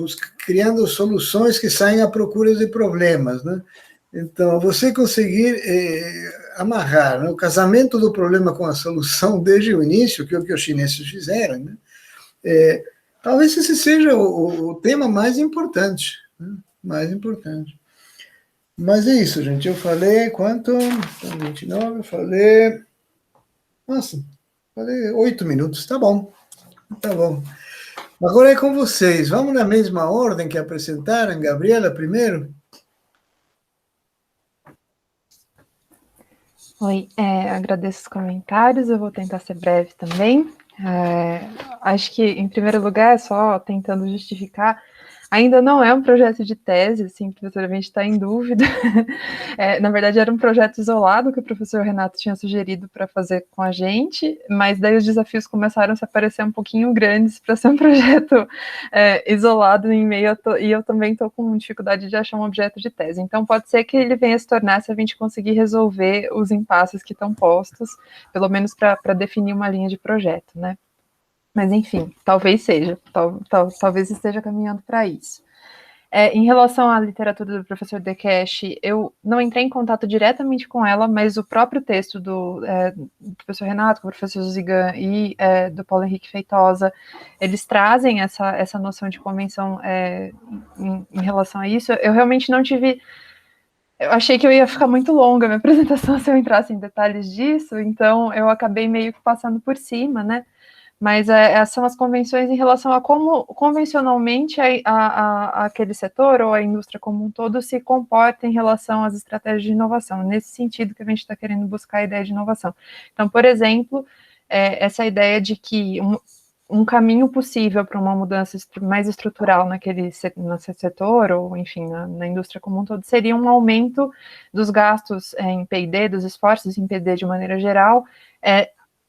criando soluções que saem à procura de problemas, né? Então, você conseguir amarrar, né, o casamento do problema com a solução desde o início, que é o que os chineses fizeram, né? Talvez esse seja o tema mais importante, né? Mais importante. Mas é isso, gente. Eu falei quanto? 29, eu falei... Nossa, falei 8 minutos. Tá bom. Tá bom. Agora é com vocês. Vamos na mesma ordem que apresentaram. Gabriela, primeiro? Oi, agradeço os comentários. Eu vou tentar ser breve também. Acho que, em primeiro lugar, só tentando justificar, ainda não é um projeto de tese, assim, professor está em dúvida. Na verdade, era um projeto isolado que o professor Renato tinha sugerido para fazer com a gente, mas daí os desafios começaram a se aparecer um pouquinho grandes para ser um projeto isolado em meio e eu também estou com dificuldade de achar um objeto de tese. Então, pode ser que ele venha se tornar, se a gente conseguir resolver os impasses que estão postos, pelo menos para definir uma linha de projeto, né? Mas, enfim, talvez seja, talvez esteja caminhando para isso. Em relação à literatura do professor Dekesh, eu não entrei em contato diretamente com ela, mas o próprio texto do professor Renato, do professor Zigan e do Paulo Henrique Feitosa, eles trazem essa noção de convenção em relação a isso. Eu realmente não tive... Eu achei que eu ia ficar muito longa a minha apresentação se eu entrasse em detalhes disso, então eu acabei meio que passando por cima, né? Mas são as convenções em relação a como convencionalmente aquele setor ou a indústria como um todo se comporta em relação às estratégias de inovação, nesse sentido que a gente está querendo buscar a ideia de inovação. Então, por exemplo, essa ideia de que um caminho possível para uma mudança mais estrutural naquele setor, ou enfim, na indústria como um todo, seria um aumento dos gastos em P&D, dos esforços em P&D de maneira geral,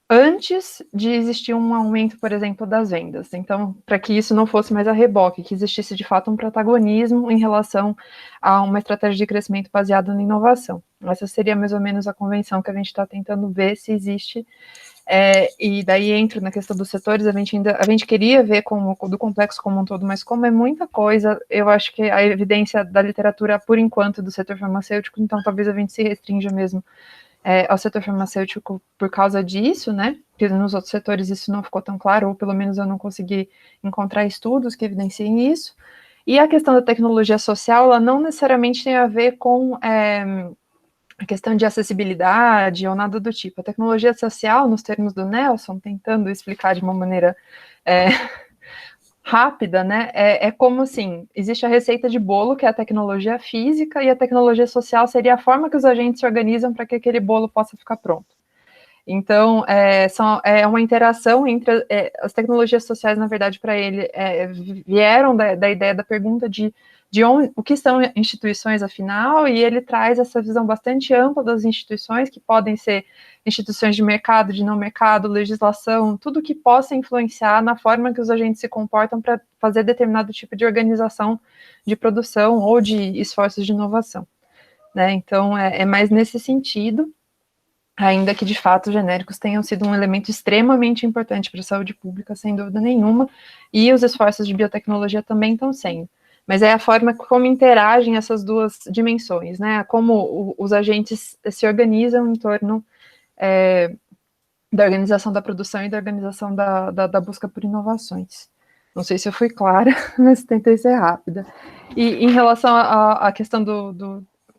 antes de existir um aumento, por exemplo, das vendas. Então, para que isso não fosse mais a reboque, que existisse de fato um protagonismo em relação a uma estratégia de crescimento baseada na inovação. Essa seria mais ou menos a convenção que a gente está tentando ver se existe. E daí entra na questão dos setores, a gente queria ver do complexo como um todo, mas como é muita coisa, eu acho que a evidência da literatura, por enquanto, do setor farmacêutico, então talvez a gente se restrinja mesmo ao setor farmacêutico por causa disso, né? Porque nos outros setores isso não ficou tão claro, ou pelo menos eu não consegui encontrar estudos que evidenciem isso. E a questão da tecnologia social, ela não necessariamente tem a ver com a questão de acessibilidade ou nada do tipo. A tecnologia social, nos termos do Nelson, tentando explicar de uma maneira rápida, né? É como assim, existe a receita de bolo, que é a tecnologia física, e a tecnologia social seria a forma que os agentes se organizam para que aquele bolo possa ficar pronto. Então, é uma interação entre as tecnologias sociais, na verdade, para ele, vieram da ideia da pergunta de o que são instituições, afinal, e ele traz essa visão bastante ampla das instituições, que podem ser instituições de mercado, de não mercado, legislação, tudo que possa influenciar na forma que os agentes se comportam para fazer determinado tipo de organização de produção ou de esforços de inovação, né? Então, é mais nesse sentido, ainda que, de fato, genéricos tenham sido um elemento extremamente importante para a saúde pública, sem dúvida nenhuma, e os esforços de biotecnologia também estão sendo. Mas é a forma como interagem essas duas dimensões, né? Como os agentes se organizam em torno da organização da produção e da organização da busca por inovações. Não sei se eu fui clara, mas tentei ser rápida. E em relação à questão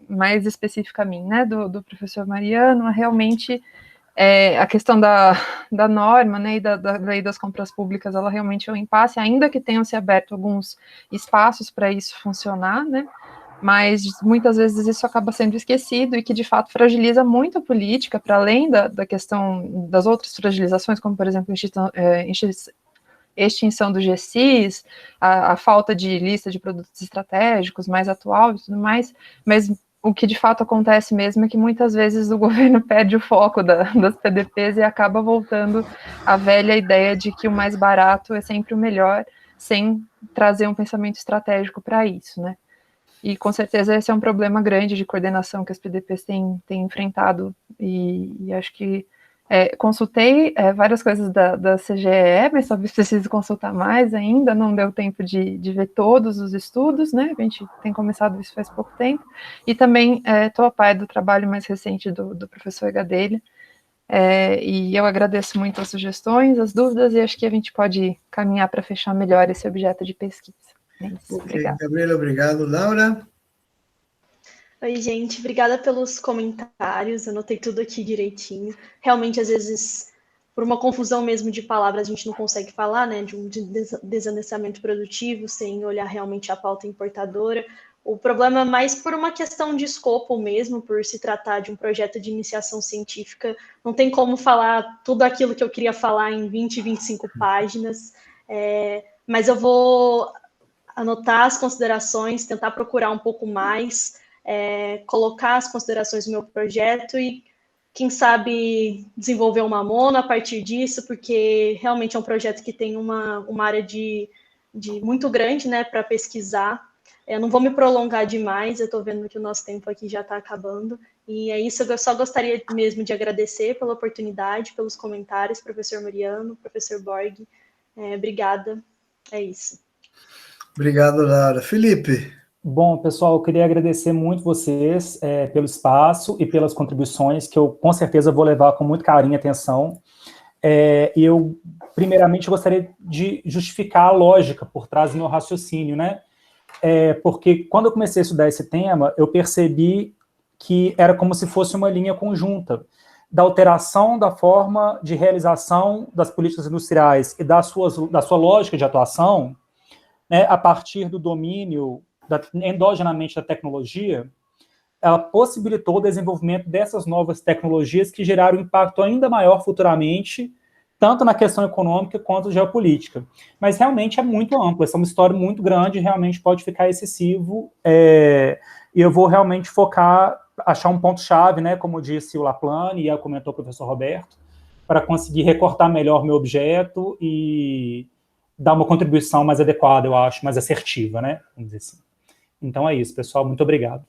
mais específica a mim, né, do professor Mariano, realmente a questão da norma, né, e da lei das compras públicas, ela realmente é um impasse, ainda que tenham se aberto alguns espaços para isso funcionar, né, mas muitas vezes isso acaba sendo esquecido e que, de fato, fragiliza muito a política, para além da questão das outras fragilizações, como, por exemplo, extinção do GSIS, a falta de lista de produtos estratégicos mais atual e tudo mais, mas o que de fato acontece mesmo é que muitas vezes o governo perde o foco das PDPs e acaba voltando à velha ideia de que o mais barato é sempre o melhor, sem trazer um pensamento estratégico para isso, né? E com certeza esse é um problema grande de coordenação que as PDPs têm enfrentado, e acho que consultei várias coisas da CGE, mas talvez precise consultar mais ainda, não deu tempo de ver todos os estudos, né? A gente tem começado isso faz pouco tempo, e também estou a par do trabalho mais recente do professor Gadelha, e eu agradeço muito as sugestões, as dúvidas, e acho que a gente pode caminhar para fechar melhor esse objeto de pesquisa. Ok, Gabriela, obrigado. Laura? Oi, gente, obrigada pelos comentários, anotei tudo aqui direitinho. Realmente, às vezes, por uma confusão mesmo de palavras, a gente não consegue falar, né, de um desanessamento produtivo, sem olhar realmente a pauta importadora. O problema é mais por uma questão de escopo mesmo, por se tratar de um projeto de iniciação científica. Não tem como falar tudo aquilo que eu queria falar em 20, 25 páginas, mas eu vou anotar as considerações, tentar procurar um pouco mais, colocar as considerações do meu projeto e, quem sabe, desenvolver uma mono a partir disso, porque realmente é um projeto que tem uma área de muito grande, né, para pesquisar. Eu não vou me prolongar demais, eu estou vendo que o nosso tempo aqui já está acabando, e é isso, eu só gostaria mesmo de agradecer pela oportunidade, pelos comentários, professor Mariano, professor Borg, obrigada, é isso. Obrigado, Laura. Felipe. Bom, pessoal, eu queria agradecer muito vocês pelo espaço e pelas contribuições, que eu com certeza vou levar com muito carinho e atenção. E eu, primeiramente, gostaria de justificar a lógica por trás do meu raciocínio, né? Porque quando eu comecei a estudar esse tema, eu percebi que era como se fosse uma linha conjunta da alteração da forma de realização das políticas industriais e da sua lógica de atuação, né, a partir do domínio endogenamente da tecnologia, ela possibilitou o desenvolvimento dessas novas tecnologias que geraram um impacto ainda maior futuramente, tanto na questão econômica quanto geopolítica. Mas realmente é muito amplo, essa é uma história muito grande, realmente pode ficar excessivo, e eu vou realmente focar, achar um ponto-chave, né, como disse o Laplane, e comentou o professor Roberto, para conseguir recortar melhor meu objeto e dar uma contribuição mais adequada, eu acho, mais assertiva, né, vamos dizer assim. Então é isso, pessoal, muito obrigado.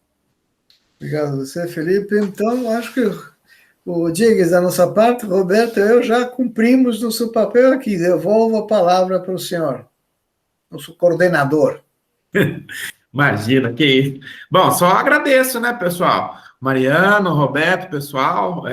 Obrigado a você, Felipe. Então, acho que o Diegues, da nossa parte, Roberto e eu já cumprimos nosso papel aqui. Devolvo a palavra para o senhor, nosso coordenador. Imagina, que isso. Bom, só agradeço, né, pessoal? Mariano, Roberto, pessoal,